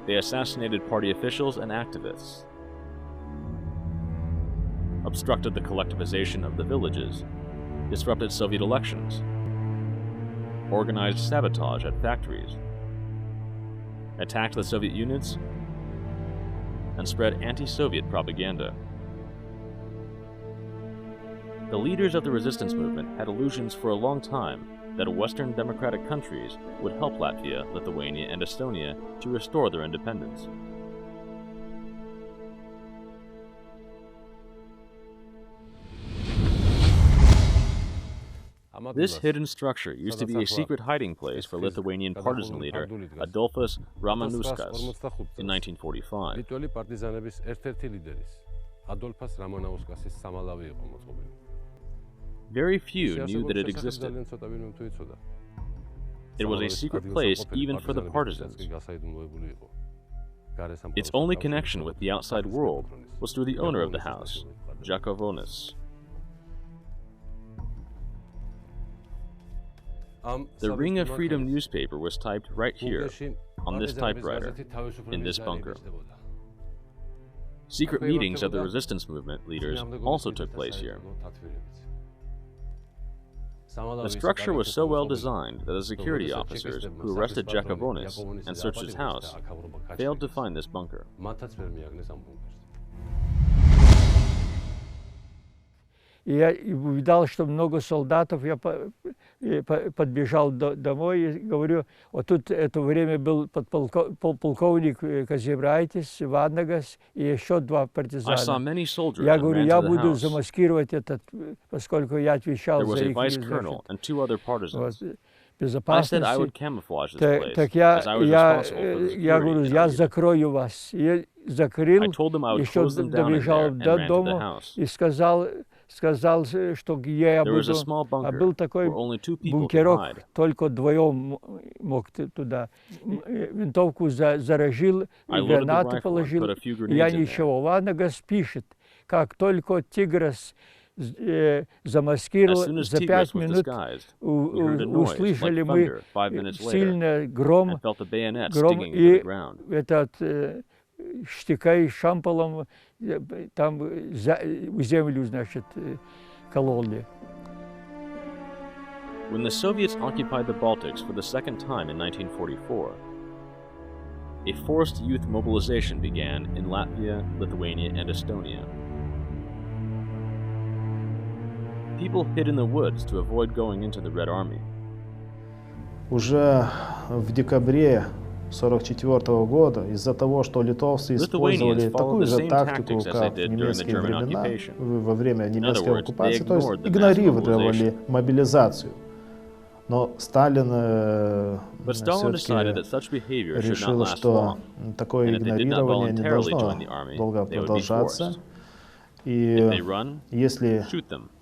They assassinated party officials and activists, obstructed the collectivization of the villages, disrupted Soviet elections, organized sabotage at factories, attacked the Soviet units, and spread anti-Soviet propaganda. The leaders of the resistance movement had illusions for a long time that Western democratic countries would help Latvia, Lithuania, and Estonia to restore their independence. This hidden structure used to be a secret hiding place for Lithuanian partisan leader Adolfas Ramanauskas in 1945. Very few knew that it existed. It was a secret place even for the partisans. Its only connection with the outside world was through the owner of the house, Jakavonis. The Ring of Freedom newspaper was typed right here, on this typewriter, in this bunker. Secret meetings of the resistance movement leaders also took place here. The structure was so well designed that the security officers who arrested Jakavonis and searched his house failed to find this bunker.
И я увидал, что много солдатов, я подбежал домой и говорю, вот тут это время был полковник Казимрайтис, Ванагас и еще два партизана. Я говорю, я буду замаскировать этот, поскольку я отвечал за их безопасность. Так я говорю, я закрою вас. Я закрыл, еще добежал до дома и сказал, что я буду, а был такой бункерок, только вдвоем мог туда. Винтовку заражил, и гранату положил, я ничего. Ванагас пишет, как только Тиграс замаскировал, за 5 минут услышали мы сильный гром, и этот штыкой шампалом там в землю, значит, кололи.
When the Soviets occupied the Baltics for the second time in 1944, a forced youth mobilization began in Latvia, Lithuania, and Estonia. People hid in the woods to avoid going into the Red Army.
Уже в декабре 1944 года из-за того, что литовцы использовали такую же тактику, как в немецкие времена, во время немецкой оккупации, то есть игнорировали мобилизацию. Но Сталин все-таки решил, что такое игнорирование не должно долго продолжаться. И если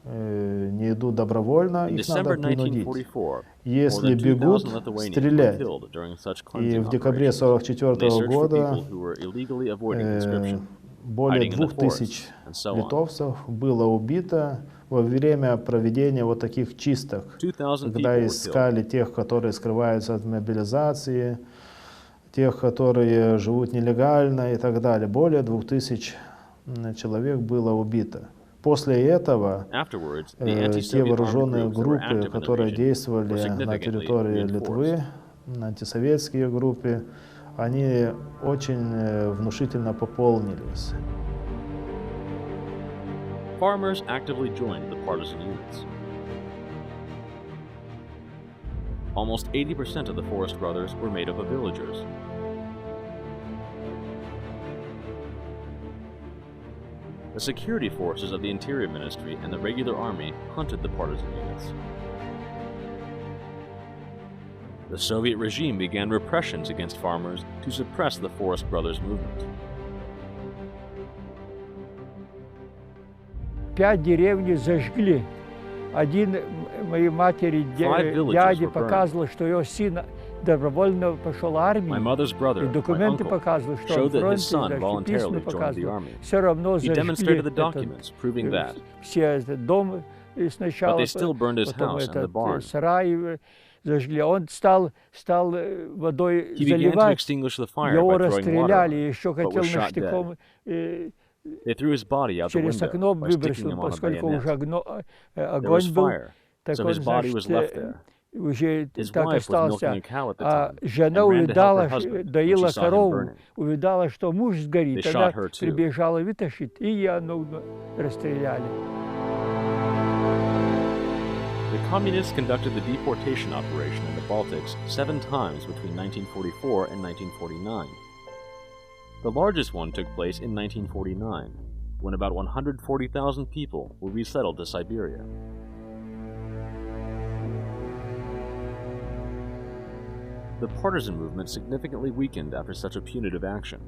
не идут добровольно, их надо принудить. Если бегут, стрелять. И в декабре 1944 года более 2000 литовцев было убито во время проведения вот таких чисток, когда искали тех, которые скрываются от мобилизации, тех, которые живут нелегально и так далее. Более 2000 человек было убито. После этого те вооруженные группы, которые действовали на территории Литвы, антисоветские группы, они очень внушительно пополнились.
Farmers actively joined the partisan units. Almost 80% of the Forrest brothers were made up of villagers. The security forces of the Interior Ministry and the regular army hunted the partisan units. The Soviet regime began repressions against farmers to suppress the Forrest Brothers movement.
5 деревень зажгли. Один моей матери дяде показывал, что его сын добровольно пошел в армию. И документы показывали, что он в фронте, письма показывали. Все равно зажгли все дом сначала, потом этот сарай зажгли. Он стал водой заливать, его расстреляли, еще хотел штыком через окно выбросил, поскольку уже огонь был, так он, значит, уже так остался. А жена увидала, доила корову, увидала, что муж сгорит, она прибежала вытащить, и ее расстреляли.
The communists conducted the deportation operation in the Baltics 7 times between 1944 and 1949. The largest one took place in 1949, when about 140,000 people were resettled to Siberia. the partisan movement significantly weakened after such a punitive action.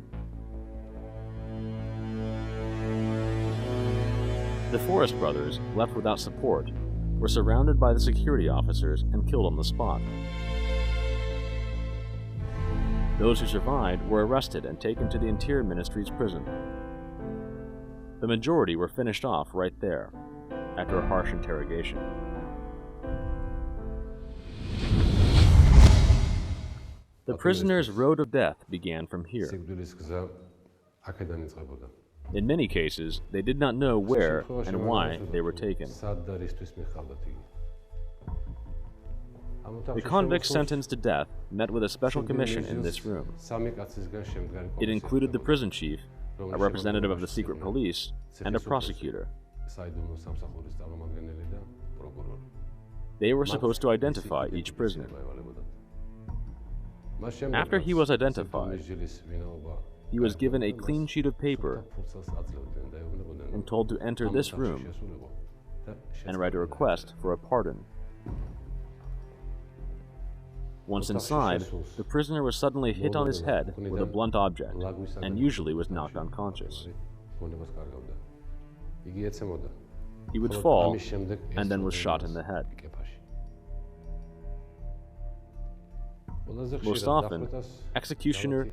The Forest brothers, left without support, were surrounded by the security officers and killed on the spot. Those who survived were arrested and taken to the Interior Ministry's prison. The majority were finished off right there, after a harsh interrogation. The prisoners' road of death began from here. In many cases, they did not know where and why they were taken. The convicts sentenced to death met with a special commission in this room. It included the prison chief, a representative of the secret police, and a prosecutor. They were supposed to identify each prisoner. After he was identified, he was given a clean sheet of paper and told to enter this room and write a request for a pardon. Once inside, the prisoner was suddenly hit on his head with a blunt object and usually was knocked unconscious. He would fall and then was shot in the head. Most often, executioner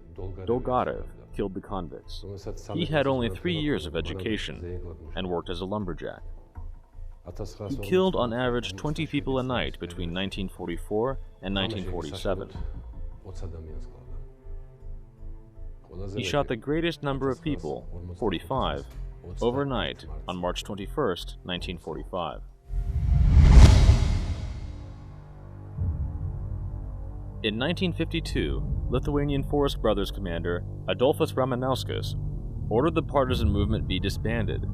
Dolgarev killed the convicts. He had only 3 years of education and worked as a lumberjack. He killed on average 20 people a night between 1944 and 1947. He shot the greatest number of people, 45, overnight on March 21st, 1945. In 1952, Lithuanian Forest Brothers commander Adolfas Ramanauskas ordered the partisan movement be disbanded.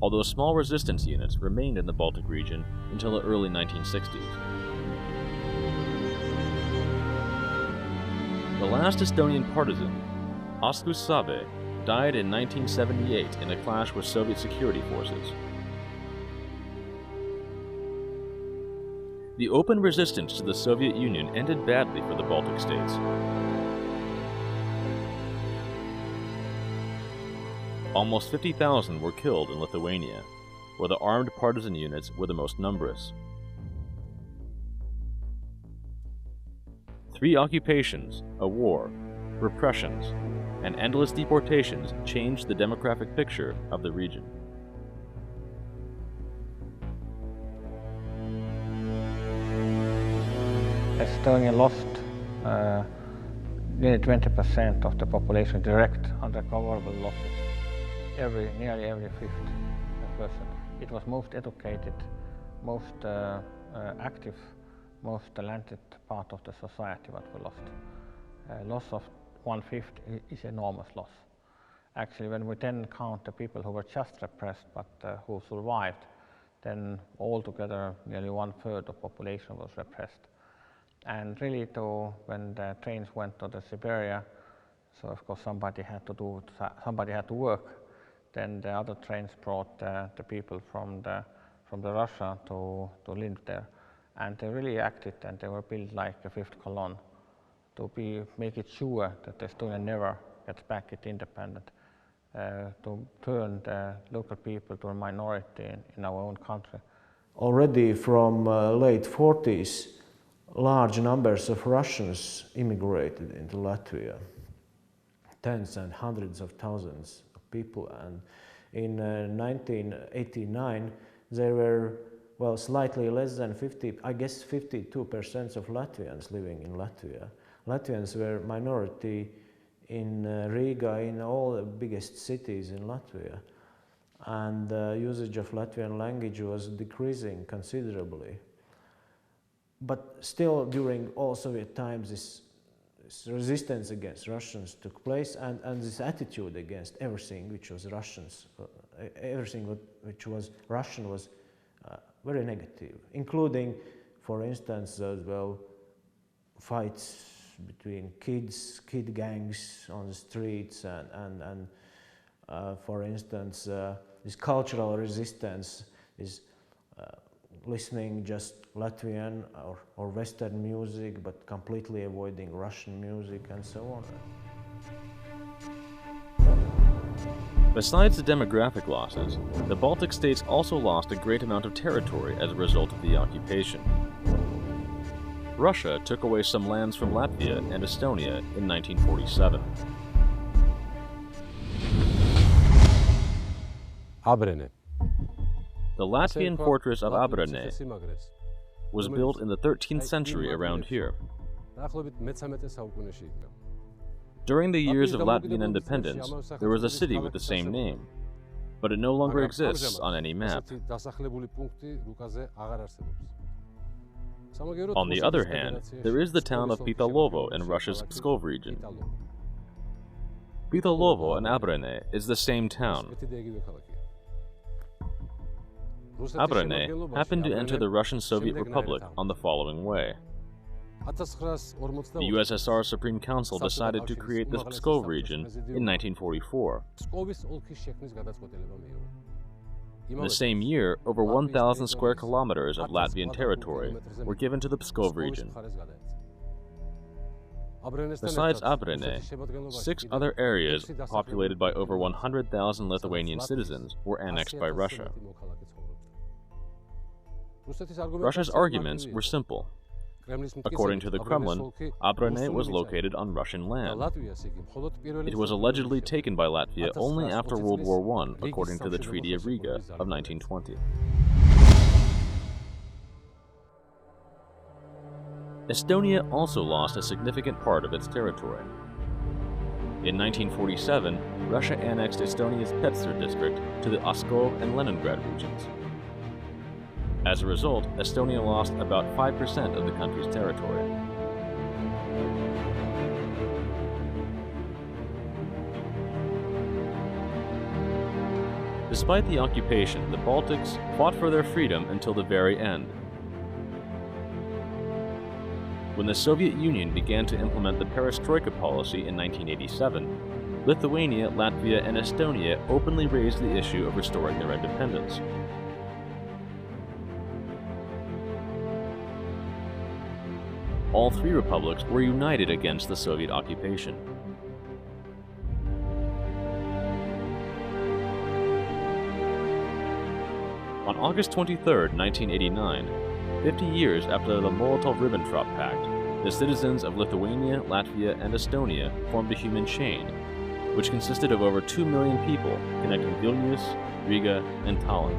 Although small resistance units remained in the Baltic region until the early 1960s. The last Estonian partisan, Askus Sabe, died in 1978 in a clash with Soviet security forces. The open resistance to the Soviet Union ended badly for the Baltic states. Almost 50,000 were killed in Lithuania, where the armed partisan units were the most numerous. 3 occupations, a war, repressions, and endless deportations changed the demographic picture of the region.
Estonia lost nearly 20% of the population, direct unrecoverable losses. Nearly every 5th person. It was most educated, most active, most talented part of the society that we lost. Loss of 1/5 is enormous loss. Actually, when we then count the people who were just repressed but who survived, then altogether nearly 1/3 of population was repressed. And really, when the trains went to the Siberia, so of course somebody had to work. Then the other trains brought the people from the Russia to live there, and they really acted, and they were built like a 5th column to make it sure that Estonia never gets back its independent, to turn the local people to a minority in our own country.
Already from late 40s, large numbers of Russians immigrated into Latvia, tens and hundreds of thousands of people. And in 1989, there were, well, slightly less than 52% of Latvians living in Latvia. Latvians were minority in Riga, in all the biggest cities in Latvia. And the usage of Latvian language was decreasing considerably. But still, during all Soviet times, this resistance against Russians took place, and this attitude against everything which was Russians, everything which was Russian was very negative, including, for instance, fights between kid gangs on the streets, and for instance, this cultural resistance is
listening just Latvian or Western music, but completely avoiding Russian music and so on.
Besides the demographic losses, the Baltic states also lost a great amount of territory as a result of the occupation. Russia took away some lands from Latvia and Estonia in 1947.
Abrene.
The Latvian fortress of Abrene was built in the 13th century around here. During the years of Latvian independence, there was a city with the same name, but it no longer exists on any map. On the other hand, there is the town of Pitalovo in Russia's Pskov region. Pitalovo and Abrene is the same town. Abrene happened to enter the Russian Soviet Republic on the following way. The USSR Supreme Council decided to create the Pskov region in 1944. In the same year, over 1,000 square kilometers of Latvian territory were given to the Pskov region. Besides Abrene, 6 other areas populated by over 100,000 Lithuanian citizens were annexed by Russia. Russia's arguments were simple. According to the Kremlin, Abrene was located on Russian land. It was allegedly taken by Latvia only after World War I, according to the Treaty of Riga of 1920. Estonia also lost a significant part of its territory. In 1947, Russia annexed Estonia's Petseri district to the Oskol and Leningrad regions. As a result, Estonia lost about 5% of the country's territory. Despite the occupation, the Baltics fought for their freedom until the very end. When the Soviet Union began to implement the Perestroika policy in 1987, Lithuania, Latvia, and Estonia openly raised the issue of restoring their independence. All 3 republics were united against the Soviet occupation. On August 23, 1989, 50 years after the Molotov-Ribbentrop Pact, the citizens of Lithuania, Latvia, and Estonia formed a human chain, which consisted of over 2 million people connecting Vilnius, Riga, and Tallinn.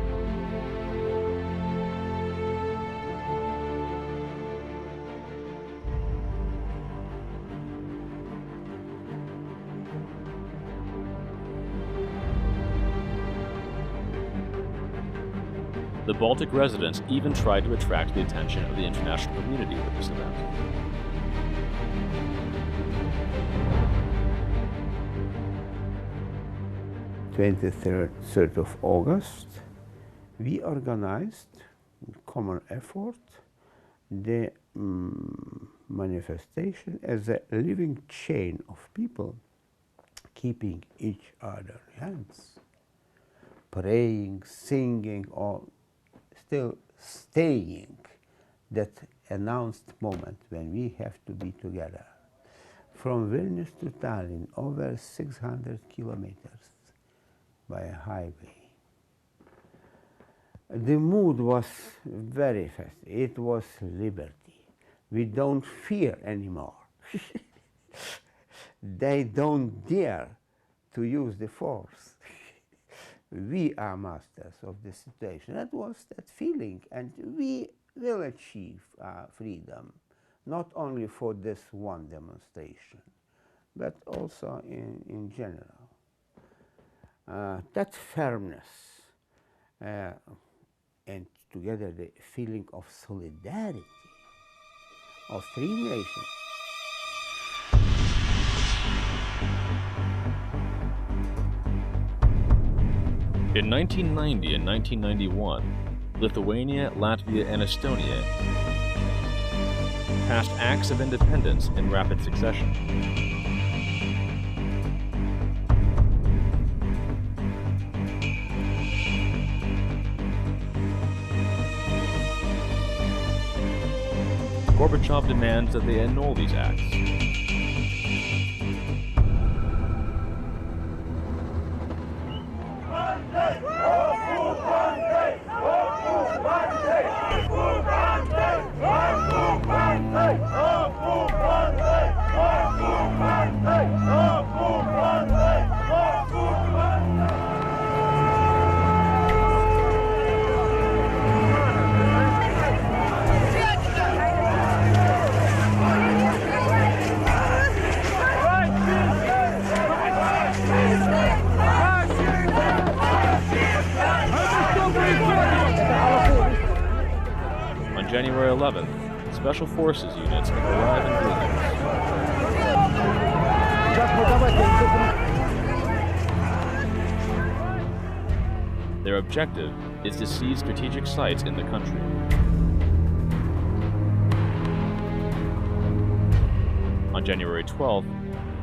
The Baltic residents even tried to attract the attention of the international community with this event.
(23rd of August), we organized, common effort, the manifestation as a living chain of people keeping each other's hands, praying, singing, or still staying, that announced moment when we have to be together. From Vilnius to Tallinn, over 600 kilometers by a highway. The mood was very fast. It was liberty. We don't fear anymore. They don't dare to use the force. We are masters of the situation. That was that feeling, and we will achieve freedom, not only for this one demonstration, but also in general. That firmness and together the feeling of solidarity of 3 nations.
In 1990 and 1991, Lithuania, Latvia, and Estonia passed acts of independence in rapid succession. Gorbachev demands that they annul these acts. On January 11th, special forces units arrive in Vilnius. Their objective is to seize strategic sites in the country. On January 12th,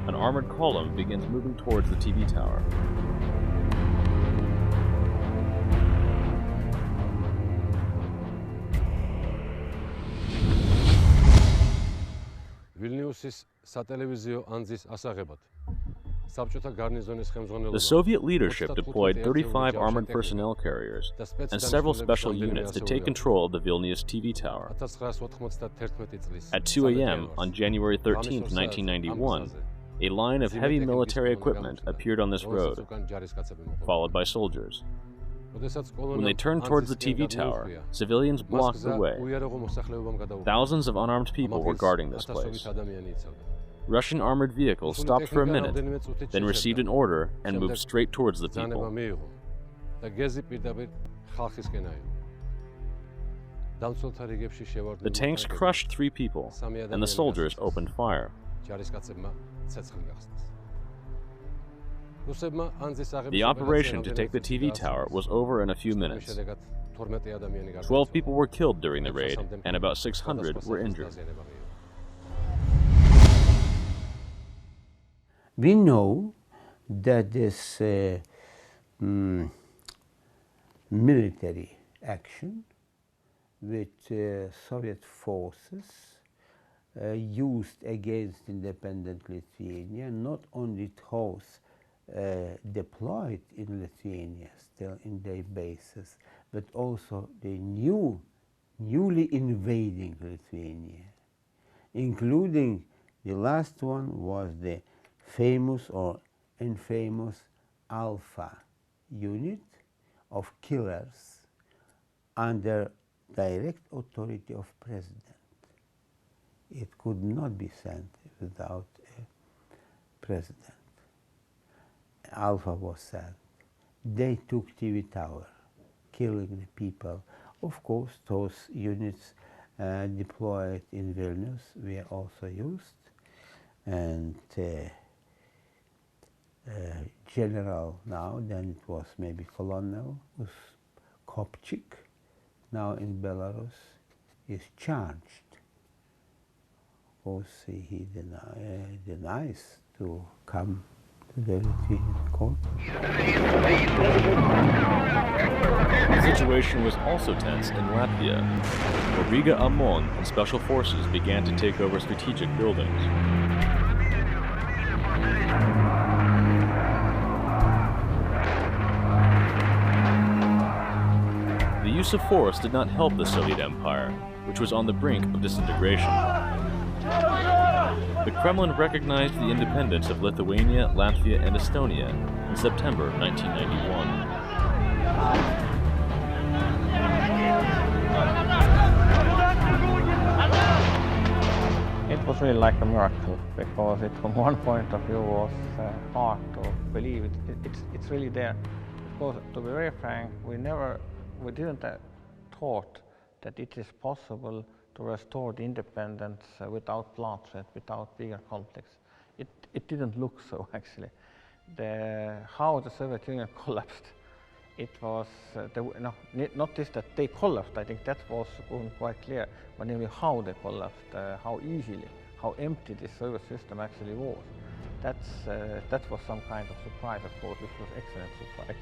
an armored column begins moving towards the TV tower.
The
Soviet leadership deployed 35 armored personnel carriers and several special units to take control of the Vilnius TV tower. At 2 a.m. on January 13, 1991, a line of heavy military equipment appeared on this road, followed by soldiers. When they turned towards the TV tower, civilians blocked the way. Thousands of unarmed people were guarding this place. Russian armored vehicles stopped for a minute, then received an order and moved straight towards the people. The tanks crushed 3 people, and the soldiers opened fire. The operation to take the TV tower was over in a few minutes. 12 people were killed during the raid, and about 600 were injured.
We know that this military action with Soviet forces used against independent Lithuania not only those deployed in Lithuania, still in their bases, but also the newly invading Lithuania, including the last one was the famous or infamous Alpha unit of killers under direct authority of president. It could not be sent without a president. Alpha was sent. They took TV tower, killing the people. Of course, those units deployed in Vilnius were also used, and general now, then it was maybe colonel, was Kopchik, now in Belarus, is charged. Of course, he denies to come to the Lithuanian court.
The situation was also tense in Latvia, where Riga Amon and special forces began to take over strategic buildings. The use of force did not help the Soviet Empire, which was on the brink of disintegration. The Kremlin recognized the independence of Lithuania, Latvia, and Estonia in September 1991.
It was really like a miracle, because it, from one point of view, was hard to believe it. It's really there. Because, to be very frank, we didn't thought that it is possible to restore the independence without bloodshed, without bigger conflicts. It didn't look so, actually. How the Soviet Union collapsed, it was, not this that they collapsed, I think that was quite clear, but nearly how they collapsed, how easily, how empty the Soviet system actually was. That was some kind of surprise, of course, which was excellent surprise.